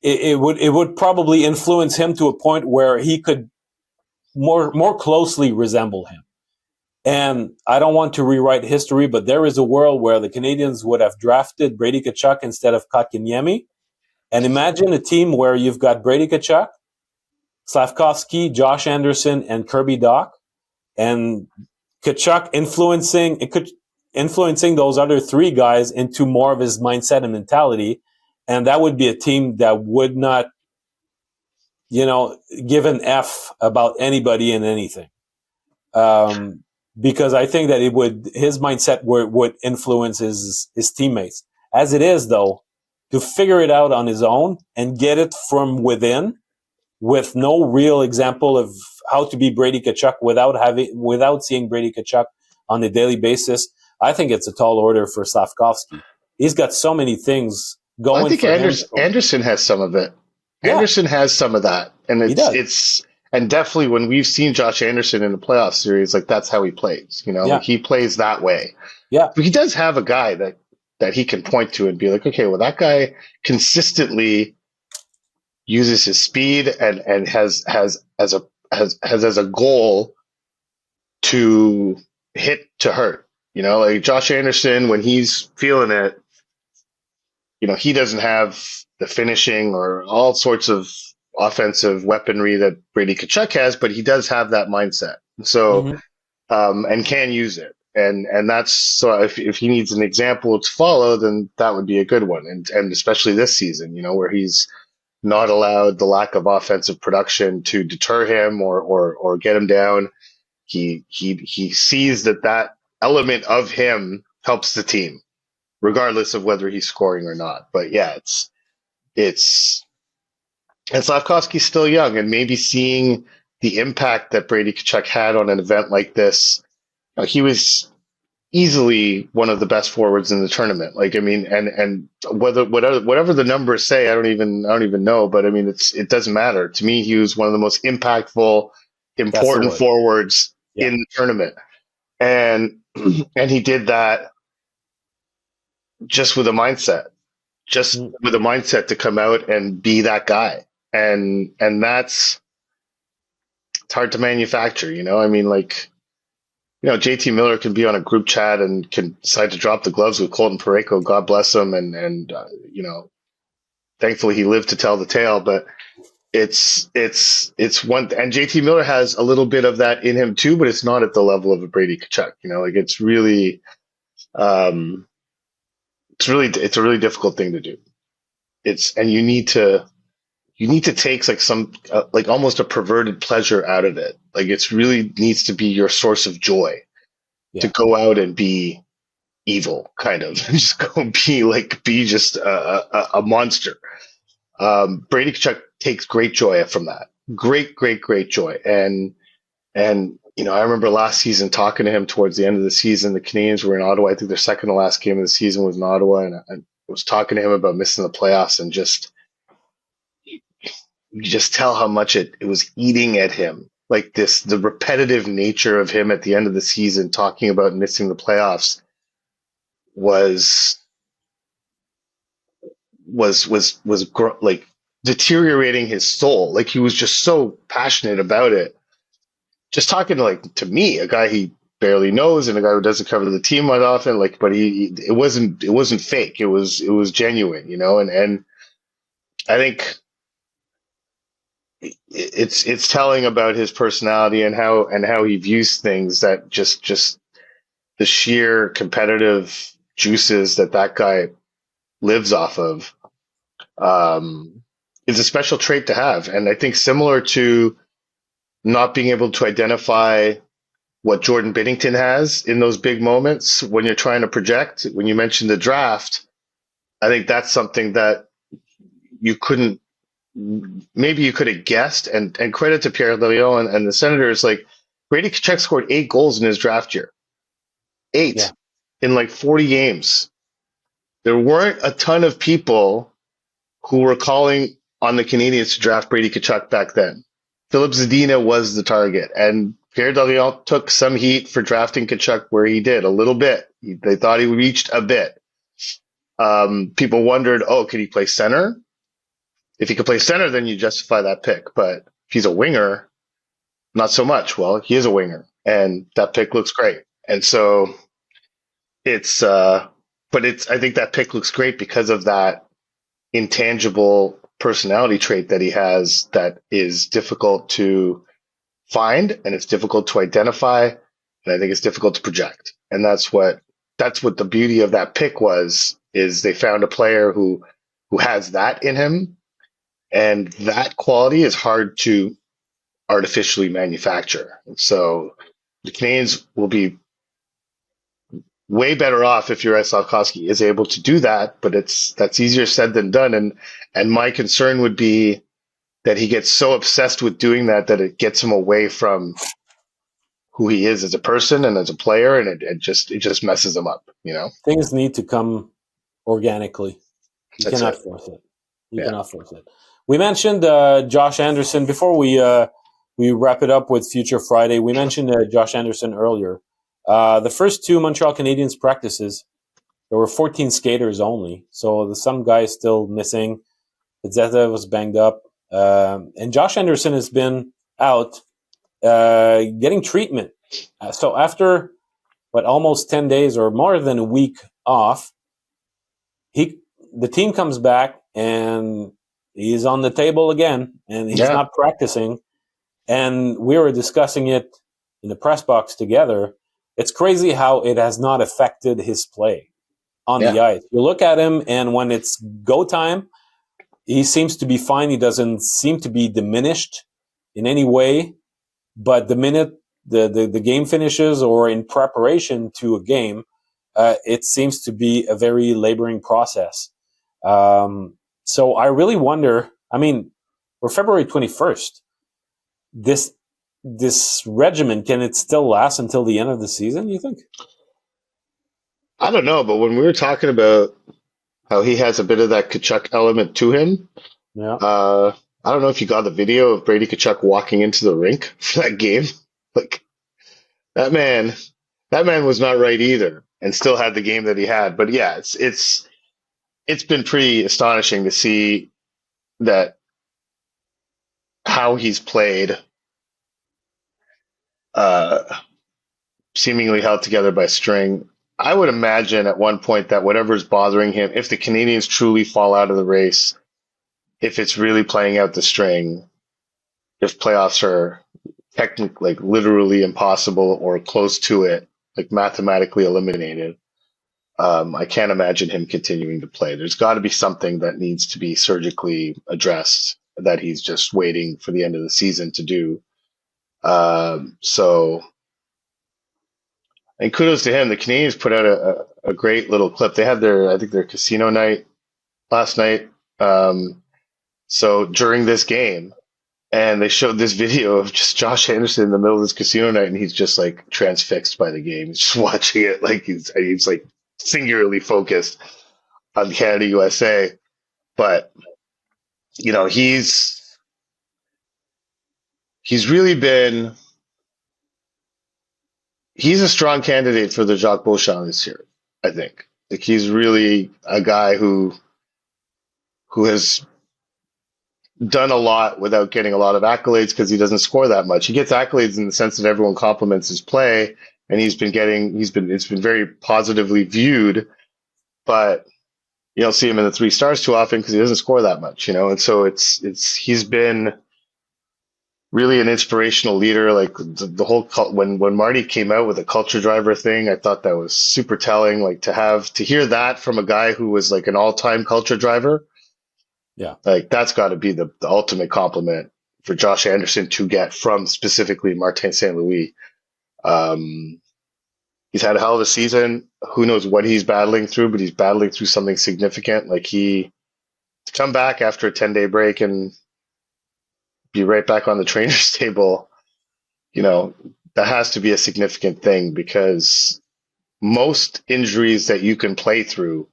S1: it would probably influence him to a point where he could more closely resemble him. And I don't want to rewrite history, but there is a world where the Canadians would have drafted Brady Tkachuk instead of Kotkaniemi. And imagine a team where you've got Brady Tkachuk, Slafkovsky, Josh Anderson, and Kirby Dach, and Tkachuk influencing those other three guys into more of his mindset and mentality. And that would be a team that would not, give an F about anybody and anything. Because I think that his mindset would influence his teammates. As it is, though, to figure it out on his own and get it from within, with no real example of how to be Brady Tkachuk without seeing Brady Tkachuk on a daily basis, I think it's a tall order for Slafkovsky. He's got so many things
S2: Well, I
S1: going
S2: think
S1: for him.
S2: Anderson has some of it.
S1: Yeah,
S2: Anderson has some of that, and
S1: he does.
S2: and definitely when we've seen Josh Anderson in the playoff series, like that's how he plays.
S1: Yeah,
S2: Like he plays that way.
S1: yeah,
S2: But he does have a guy that he can point to and be like, okay, well, that guy consistently uses his speed and has as a goal to hit to hurt. Like Josh Anderson, when he's feeling it, he doesn't have the finishing or all sorts of offensive weaponry that Brady Tkachuk has, but he does have that mindset. So,
S1: mm-hmm.
S2: and can use it. And that's so if he needs an example to follow, then that would be a good one. And especially this season, where he's not allowed the lack of offensive production to deter him or get him down. He sees that element of him helps the team, regardless of whether he's scoring or not. But yeah, it's and Slavkovsky's still young, and maybe seeing the impact that Brady Tkachuk had on an event like this, he was easily one of the best forwards in the tournament. Like, I mean, and whatever the numbers say, I don't even know, but I mean, it doesn't matter to me. He was one of the most impactful, important forwards in the tournament, and and he did that just with a mindset, to come out and be that guy. And that's, it's hard to manufacture, I mean, like, JT Miller can be on a group chat and can decide to drop the gloves with Colton Parayko. God bless him. And thankfully he lived to tell the tale, but it's one, and JT Miller has a little bit of that in him too, but it's not at the level of a Brady Tkachuk, like it's really, it's a really difficult thing to do. And you need to take like some like almost a perverted pleasure out of it. Like it's really needs to be your source of joy to go out and be evil, kind of just go be just a monster. Brady Tkachuk takes great joy from that. Great joy. And I remember last season talking to him towards the end of the season. The Canadians were in Ottawa. I think their second to last game of the season was in Ottawa, and I was talking to him about missing the playoffs, and just you just tell how much it was eating at him. Like the repetitive nature of him at the end of the season talking about missing the playoffs was like deteriorating his soul. Like he was just so passionate about it. Just talking to me, a guy he barely knows and a guy who doesn't cover the team that often. But it wasn't fake. It was genuine, and I think it's telling about his personality and how he views things, that just the sheer competitive juices that guy lives off of is a special trait to have. And I think similar to not being able to identify what Jordan Binnington has in those big moments when you're trying to project, when you mentioned the draft, I think that's something that you couldn't, maybe you could have guessed. And credit to Pierre Dorion and the Senators, like Brady Tkachuk scored 8 goals in his draft year. 8
S1: Yeah.
S2: in like 40 games. There weren't a ton of people who were calling on the Canadiens to draft Brady Tkachuk back then. Philip Zadina was the target, and Pierre Dorion took some heat for drafting Tkachuk where he did, a little bit. They thought he reached a bit. People wondered, oh, could he play center? If he could play center, then you justify that pick. But if he's a winger, not so much. Well, he is a winger, and that pick looks great. And so it's, but I think that pick looks great because of that intangible personality trait that he has that is difficult to find, and it's difficult to identify, and I think it's difficult to project. And that's what the beauty of that pick was, is they found a player who has that in him, and that quality is hard to artificially manufacture. And so the Canadiens will be way better off if Juraj Slafkovsky is able to do that, but that's easier said than done. And my concern would be that he gets so obsessed with doing that it gets him away from who he is as a person and as a player, and it just messes him up, you know?
S1: Things need to come organically. You
S2: That's
S1: cannot
S2: it.
S1: force it. You cannot force it. We mentioned Josh Anderson before we wrap it up with Future Friday. We mentioned Josh Anderson earlier. The first 2 Montreal Canadiens practices, there were 14 skaters only. So some guys still missing. Pizzetta was banged up. And Josh Anderson has been out getting treatment. So after, almost 10 days or more than a week off, the team comes back and he's on the table again, and he's not practicing. And we were discussing it in the press box together. It's crazy how it has not affected his play on the ice. You look at him, and when it's go time, he seems to be fine. He doesn't seem to be diminished in any way. But the minute the game finishes or in preparation to a game, it seems to be a very laboring process. So I really wonder, I mean, we're February 21st. This regimen, can it still last until the end of the season, you think?
S2: I don't know, but when we were talking about how he has a bit of that Tkachuk element to him, I don't know if you got the video of Brady Tkachuk walking into the rink for that game. Like, that man was not right either, and still had the game that he had. But yeah, it's been pretty astonishing to see that how he's played, seemingly held together by string. I would imagine at one point that whatever's bothering him, if the Canadiens truly fall out of the race, if it's really playing out the string, if playoffs are technically, like, literally impossible or close to it, like mathematically eliminated, I can't imagine him continuing to play. There's got to be something that needs to be surgically addressed that he's just waiting for the end of the season to do. So, and kudos to him. The Canadiens put out a great little clip. They had their casino night last night. So during this game, and they showed this video of just Josh Anderson in the middle of this casino night, and he's just like transfixed by the game. He's just watching it like he's like singularly focused on Canada USA. But you know, he's really been, he's a strong candidate for the Jacques Beauchamp this year, I think. Like, he's really a guy who has done a lot without getting a lot of accolades because he doesn't score that much. He gets accolades in the sense that everyone compliments his play, and it's been very positively viewed, but you don't see him in the 3 stars too often because he doesn't score that much, you know? And so he's been really an inspirational leader. Like the whole when Marty came out with a culture driver thing, I thought that was super telling. Like to hear that from a guy who was like an all-time culture driver,
S1: Yeah.
S2: like that's got to be the ultimate compliment for Josh Anderson to get from specifically Martin St. Louis. Um, he's had a hell of a season. Who knows what he's battling through, but he's battling through something significant. Like he to come back after a 10-day break and be right back on the trainer's table, you know, that has to be a significant thing because most injuries that you can play through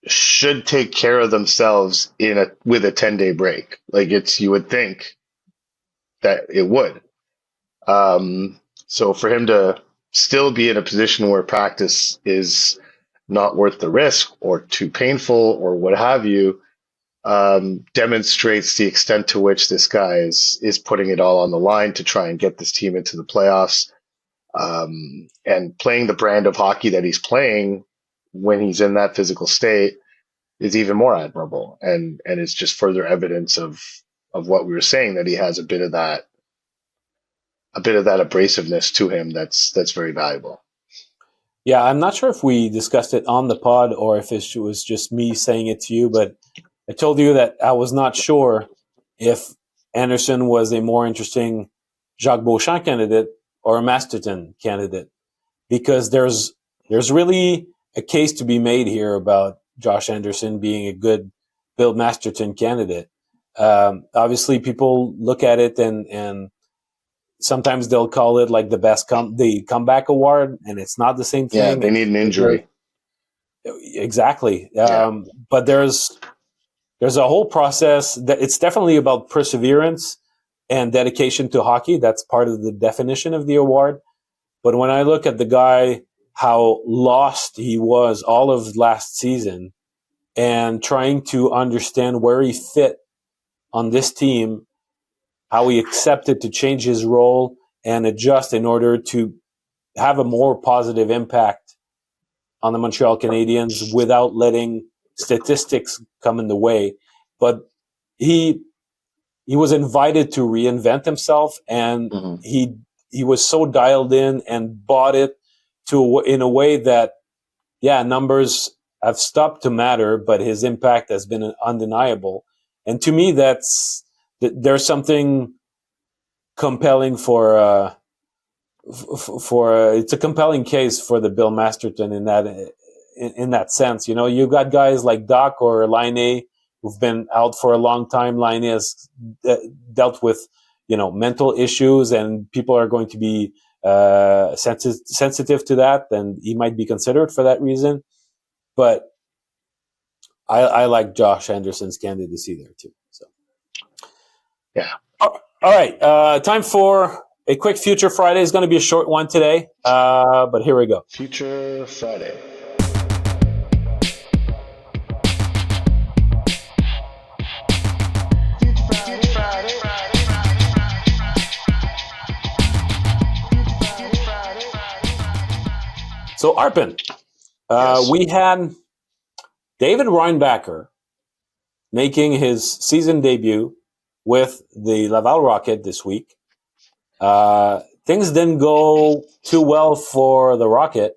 S2: should take care of themselves with a 10-day break. Like you would think that it would. So for him to still be in a position where practice is not worth the risk or too painful or what have you, demonstrates the extent to which this guy is putting it all on the line to try and get this team into the playoffs. And playing the brand of hockey that he's playing when he's in that physical state is even more admirable, and it's just further evidence of what we were saying, that he has a bit of that abrasiveness to him that's very valuable.
S1: Yeah, I'm not sure if we discussed it on the pod or if it was just me saying it to you, but I told you that I was not sure if Anderson was a more interesting Jacques Beauchamp candidate or a Masterton candidate, because there's really a case to be made here about Josh Anderson being a good Bill Masterton candidate. Obviously, people look at it and sometimes they'll call it like the comeback award, and it's not the same
S2: Yeah,
S1: thing.
S2: they need an injury.
S1: Exactly.
S2: Yeah.
S1: But there's a whole process that it's definitely about perseverance and dedication to hockey. That's part of the definition of the award. But when I look at the guy, how lost he was all of last season and trying to understand where he fit on this team, how he accepted to change his role and adjust in order to have a more positive impact on the Montreal Canadiens without letting statistics come in the way. But he was invited to reinvent himself, and
S2: Mm-hmm.
S1: he was so dialed in and bought it in a way that, yeah, numbers have stopped to matter, but his impact has been undeniable. And to me, there's something compelling it's a compelling case for the Bill Masterton in that sense. You know, you've got guys like Doc or Laine who've been out for a long time. Laine has dealt with, mental issues, and people are going to be sensitive to that, and he might be considered for that reason. But I like Josh Anderson's candidacy there too. So,
S2: yeah.
S1: All right. Time for a quick Future Friday. Is going to be a short one today, but here we go.
S2: Future Friday.
S1: So, Arpin,
S2: Yes.
S1: we had David Reinbacher making his season debut with the Laval Rocket this week. Things didn't go too well for the Rocket.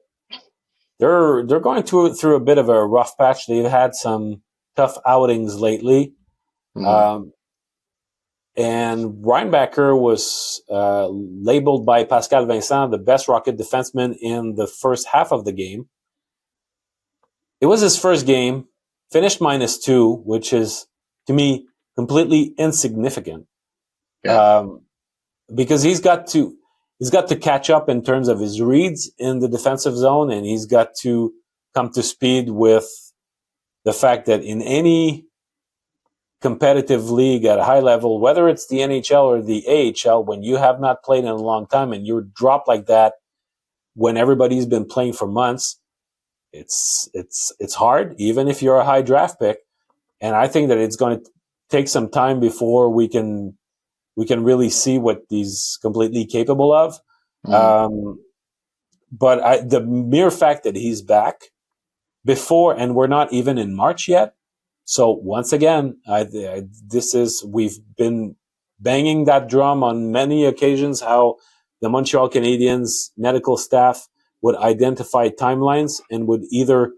S1: They're going through a bit of a rough patch. They've had some tough outings lately.
S2: Mm-hmm.
S1: And Reinbacher was labeled by Pascal Vincent the best Rocket defenseman in the first half of the game. It was his first game, finished -2, which is, to me, completely insignificant.
S2: Yeah.
S1: Because he's got to catch up in terms of his reads in the defensive zone, and he's got to come to speed with the fact that in any competitive league at a high level, whether it's the NHL or the AHL, when you have not played in a long time and you're dropped like that when everybody's been playing for months, it's hard, even if you're a high draft pick. And I think that it's going to take some time before we can really see what he's completely capable of.
S2: Mm-hmm.
S1: But the mere fact that he's back before, and we're not even in March yet. So once again, we've been banging that drum on many occasions how the Montreal Canadiens medical staff would identify timelines and would either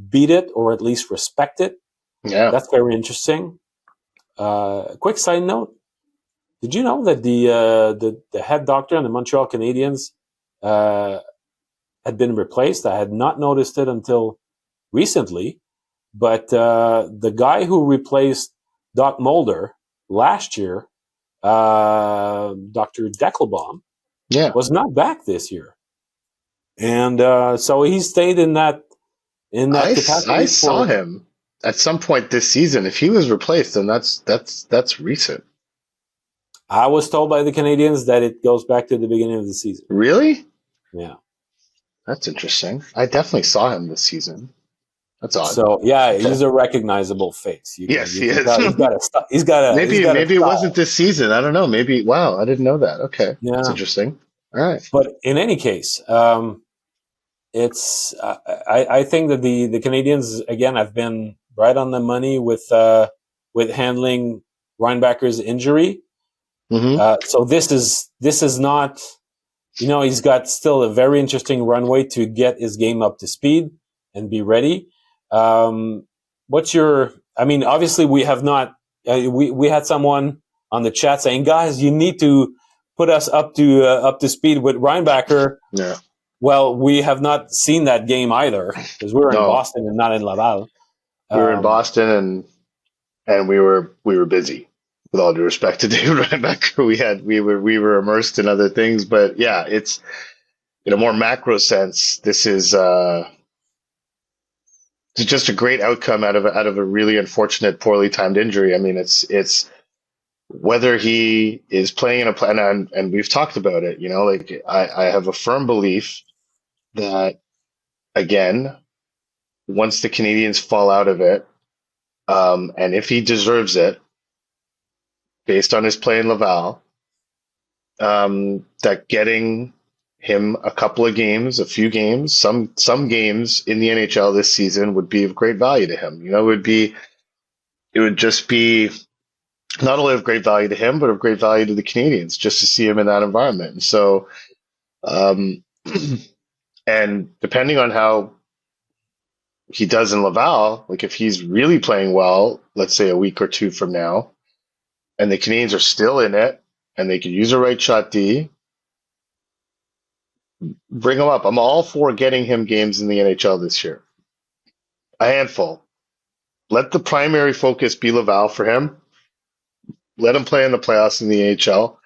S1: beat it or at least respect it.
S2: Yeah.
S1: That's very interesting. Quick side note: did you know that the head doctor on the Montreal Canadiens had been replaced? I had not noticed it until recently, but the guy who replaced Doc Mulder last year, Dr. Deckelbaum,
S2: Yeah.
S1: was not back this year, and so he stayed in that
S2: I
S1: capacity
S2: saw
S1: for.
S2: him at some point this season. If he was replaced, then that's recent.
S1: I was told by the Canadians that it goes back to the beginning of the season.
S2: Really?
S1: Yeah.
S2: That's interesting. I definitely saw him this season. That's odd.
S1: So yeah,
S2: Okay.
S1: he's a recognizable face.
S2: Yes, he
S1: you
S2: is.
S1: can tell he's got a
S2: maybe
S1: a
S2: it wasn't
S1: style.
S2: this season. I don't know. Maybe. Wow, I didn't know that. Okay, that's
S1: Yeah.
S2: interesting. All right.
S1: But in any case, it's I think that the Canadians again have been right on the money with handling Reinbacher's injury.
S2: Mm-hmm.
S1: So this is not, he's got still a very interesting runway to get his game up to speed and be ready. What's your? I mean, obviously we have not. We had someone on the chat saying, "Guys, you need to put us up to speed with Reinbacher."
S2: Yeah.
S1: Well, we have not seen that game either because we were in
S2: No,
S1: Boston and not in Laval.
S2: we were in Boston and we were busy. With all due respect to David Reinbacher, we were immersed in other things. But yeah, it's in a more macro sense. This is just a great outcome out of a really unfortunate, poorly timed injury. I mean, it's whether he is playing in a plan, and we've talked about it. Like I have a firm belief that again, once the Canadians fall out of it, and if he deserves it, based on his play in Laval, that getting him a couple of games, a few games, some games in the NHL this season would be of great value to him. It would just be not only of great value to him, but of great value to the Canadians just to see him in that environment. And so, um, and depending on how he does in Laval, like if he's really playing well, let's say a week or two from now, and the Canadians are still in it, and they could use a right shot D, bring him up. I'm all for getting him games in the NHL this year. A handful. Let the primary focus be Laval for him. Let him play in the playoffs in the AHL,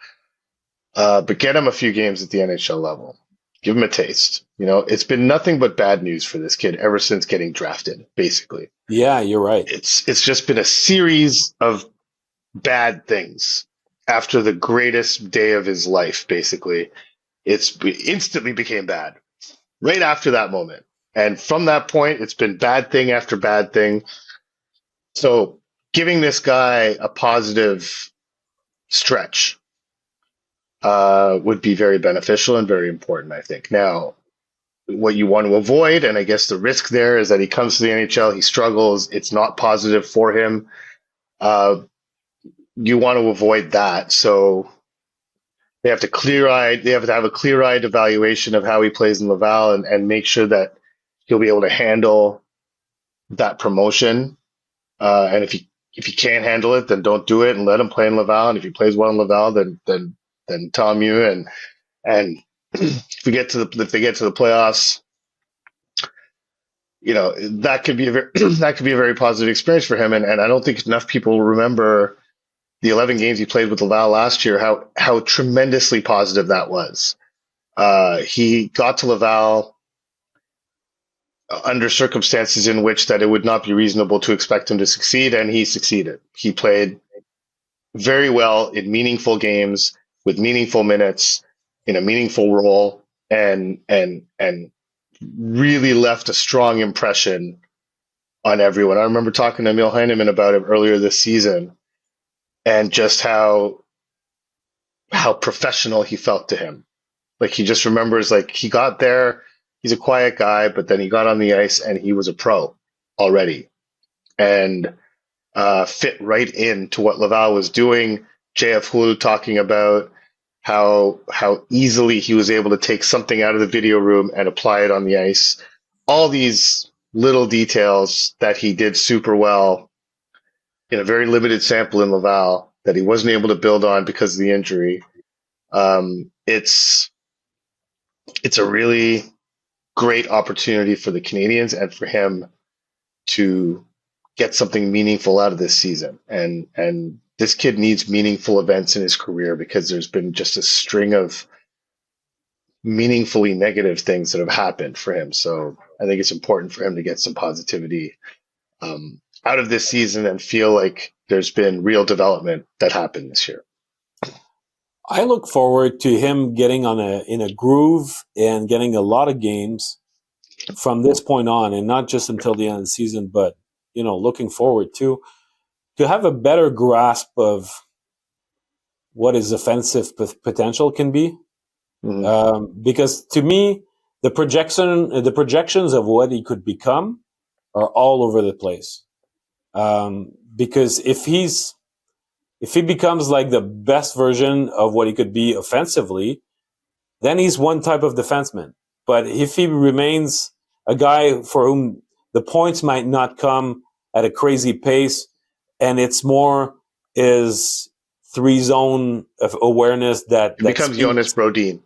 S2: but get him a few games at the NHL level. Give him a taste. It's been nothing but bad news for this kid ever since getting drafted, basically.
S1: Yeah, you're right.
S2: It's just been a series of bad things after the greatest day of his life, basically. It instantly became bad right after that moment. And from that point, it's been bad thing after bad thing. So giving this guy a positive stretch would be very beneficial and very important, I think. Now, what you want to avoid, and I guess the risk there is that he comes to the NHL, he struggles, it's not positive for him. You want to avoid that. So they have to have a clear-eyed evaluation of how he plays in Laval and make sure that he'll be able to handle that promotion. And if he can't handle it, then don't do it and let him play in Laval. And if he plays well in Laval, then tell him and if they get to the playoffs, that could be that could be a very positive experience for him. And I don't think enough people remember the 11 games he played with Laval last year, how tremendously positive that was. He got to Laval under circumstances in which that it would not be reasonable to expect him to succeed, and he succeeded. He played very well in meaningful games with meaningful minutes in a meaningful role, and really left a strong impression on everyone. I remember talking to Emil Heineman about it earlier this season, and just how professional he felt to him. Like he just remembers, like he got there, he's a quiet guy, but then he got on the ice and he was a pro already, and fit right into what Laval was doing. JF Hulu talking about how easily he was able to take something out of the video room and apply it on the ice. All these little details that he did super well in a very limited sample in Laval that he wasn't able to build on because of the injury. It's a really great opportunity for the Canadians and for him to get something meaningful out of this season. And this kid needs meaningful events in his career because there's been just a string of meaningfully negative things that have happened for him. So I think it's important for him to get some positivity out of this season and feel like there's been real development that happened this year.
S1: I look forward to him getting in a groove and getting a lot of games from this point on, and not just until the end of the season, but looking forward to have a better grasp of what his offensive potential can be. Because to me, the projections of what he could become are all over the place. Because if he becomes like the best version of what he could be offensively, then he's one type of defenseman. But if he remains a guy for whom the points might not come at a crazy pace, and it's more is 3-zone of awareness that
S2: becomes Jonas Brodin.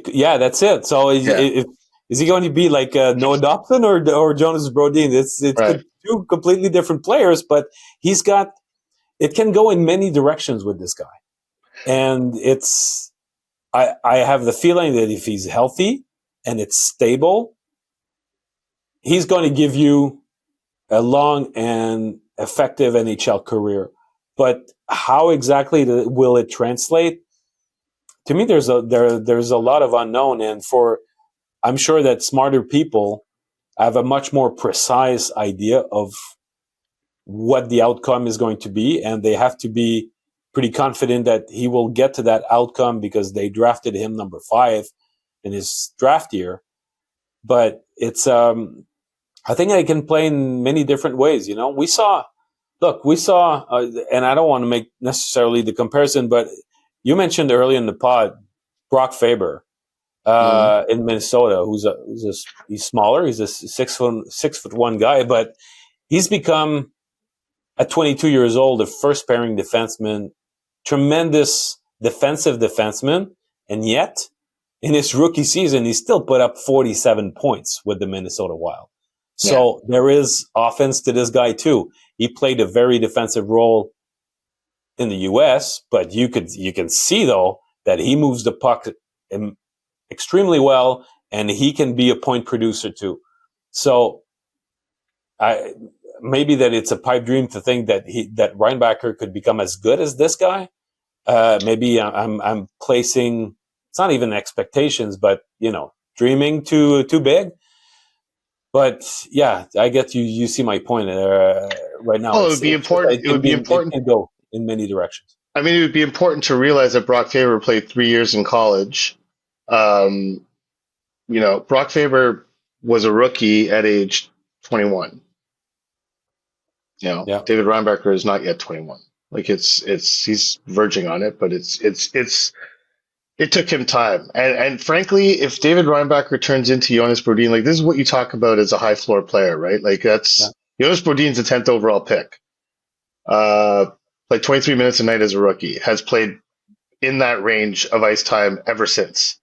S1: Yeah, that's it. So is he going to be like Noah Dobson or Jonas Brodin? It's
S2: right.
S1: Two completely different players, but it can go in many directions with this guy. And I have the feeling that if he's healthy and it's stable, he's going to give you a long and effective NHL career. But how exactly will it translate? To me, there's a lot of unknown, and I'm sure that smarter people have a much more precise idea of what the outcome is going to be, and they have to be pretty confident that he will get to that outcome because they drafted him number 5 in his draft year. But it's I think I can play in many different ways. We saw, and I don't want to make necessarily the comparison, but you mentioned early in the pod Brock Faber in Minnesota, he's smaller. He's a 6'1" guy, but he's become at 22 years old a first pairing defenseman, tremendous defensive defenseman, and yet in his rookie season he still put up 47 points with the Minnesota Wild. So there is offense to this guy too. He played a very defensive role in the U.S., but you can see though that he moves the puck extremely well, and he can be a point producer too. So maybe that it's a pipe dream to think that Reinbacher could become as good as this guy. Maybe I'm placing, it's not even expectations, but dreaming too big. But yeah, I get you. You see my point right now.
S2: Oh, it would be important. It would be important.
S1: It can go in many directions.
S2: I mean, it would be important to realize that Brock Faber played 3 years in college. Brock Faber was a rookie at age 21. David Reinbacher is not yet 21. Like he's verging on it, but it took him time. And frankly, if David Reinbacher turns into Jonas Brodin, like this is what you talk about as a high floor player, right? Like Jonas Brodin's a 10th overall pick. Played 23 minutes a night as a rookie, has played in that range of ice time ever since.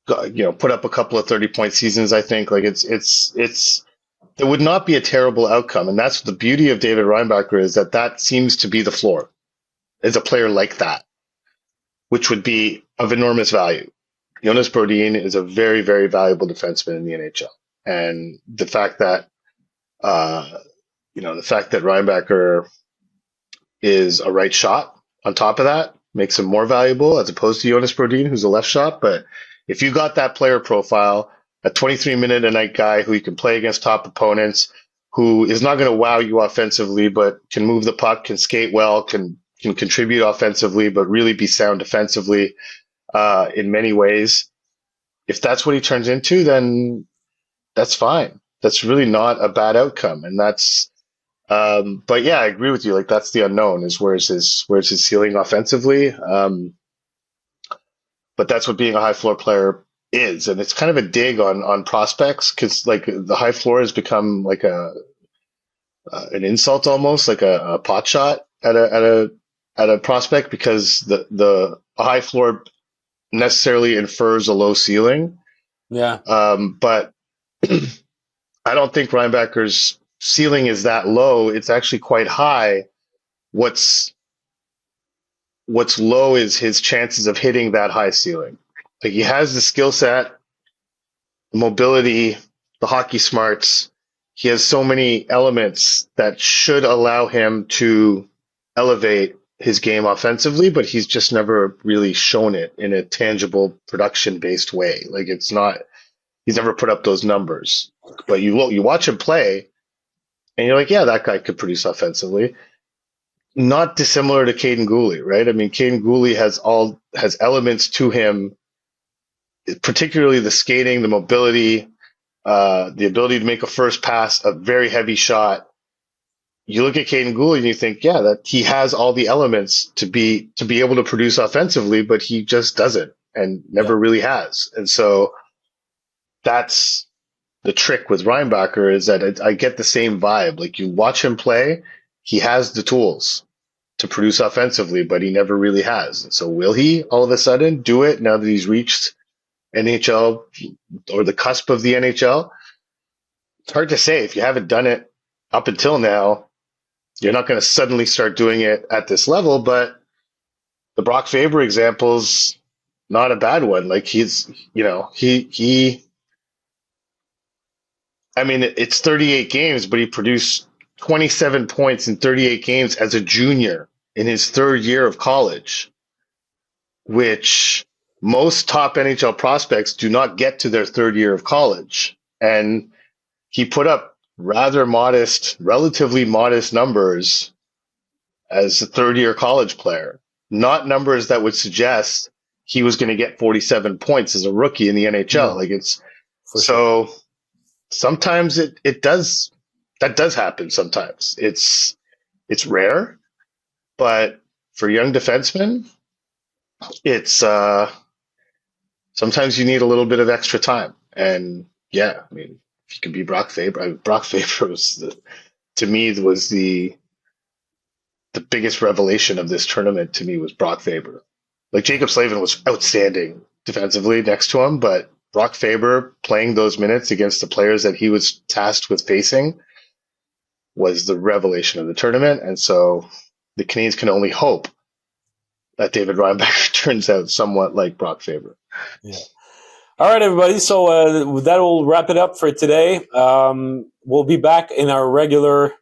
S2: Put up a couple of 30-point seasons, I think. Like it would not be a terrible outcome. And that's the beauty of David Reinbacher, is that seems to be the floor, is a player like that, which would be of enormous value. Jonas Brodin is a very, very valuable defenseman in the NHL. And the fact that, Reinbacher is a right shot on top of that makes him more valuable as opposed to Jonas Brodin, who's a left shot. But if you got that player profile, a 23-minute-a-night guy who you can play against top opponents, who is not going to wow you offensively, but can move the puck, can skate well, can contribute offensively, but really be sound defensively in many ways. If that's what he turns into, then that's fine. That's really not a bad outcome. And that's But yeah, I agree with you. Like that's the unknown is where's his ceiling offensively. But that's what being a high floor player is, and it's kind of a dig on prospects because like the high floor has become like a an insult almost, like a pot shot at a prospect because the a high floor necessarily infers a low ceiling.
S1: Yeah.
S2: But I don't think Reinbacher's ceiling is that low. It's actually quite high. What's what's low is his chances of hitting that high ceiling. Like he has the skill set, the mobility, the hockey smarts. He has so many elements that should allow him to elevate his game offensively, but he's just never really shown it in a tangible production based way. Like it's not, he's never put up those numbers. But you watch him play and you're like, yeah, that guy could produce offensively. Not dissimilar to Caden Gooley, right? I mean, Caden Gooley has elements to him, particularly the skating, the mobility, the ability to make a first pass, a very heavy shot. You look at Caden Gooley and you think, yeah, that he has all the elements to be able to produce offensively, but he just doesn't and
S1: Yeah.
S2: never really has. And so that's the trick with Reinbacher is that I get the same vibe. Like you watch him play, he has the tools to produce offensively, but he never really has. And so will he all of a sudden do it now that he's reached NHL or the cusp of the NHL? It's hard to say. If you haven't done it up until now, you're not going to suddenly start doing it at this level. But the Brock Faber example's not a bad one. Like he's, I mean, it's 38 games, but he produced 27 points in 38 games as a junior in his third year of college, which most top NHL prospects do not get to their third year of college. And he put up rather modest, relatively modest numbers as a third year college player, not numbers that would suggest he was going to get 47 points as a rookie in the NHL.
S1: No,
S2: Like it's
S1: for sure.
S2: so sometimes it does that does happen sometimes. It's rare, but for young defensemen, it's sometimes you need a little bit of extra time. And yeah, I mean, if you can be Brock Faber, Brock Faber was to me was the biggest revelation of this tournament. To me was Brock Faber. Like Jacob Slavin was outstanding defensively next to him, but Brock Faber playing those minutes against the players that he was tasked with facing was the revelation of the tournament. And so the Canadiens can only hope that David Reinbacher turns out somewhat like Brock Faber.
S1: Yeah. All right, everybody. So that will wrap it up for today. We'll be back in our regular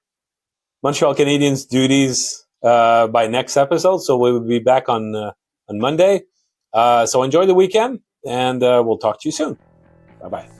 S1: Montreal Canadiens duties by next episode. So we will be back on Monday. So enjoy the weekend, and we'll talk to you soon. Bye-bye.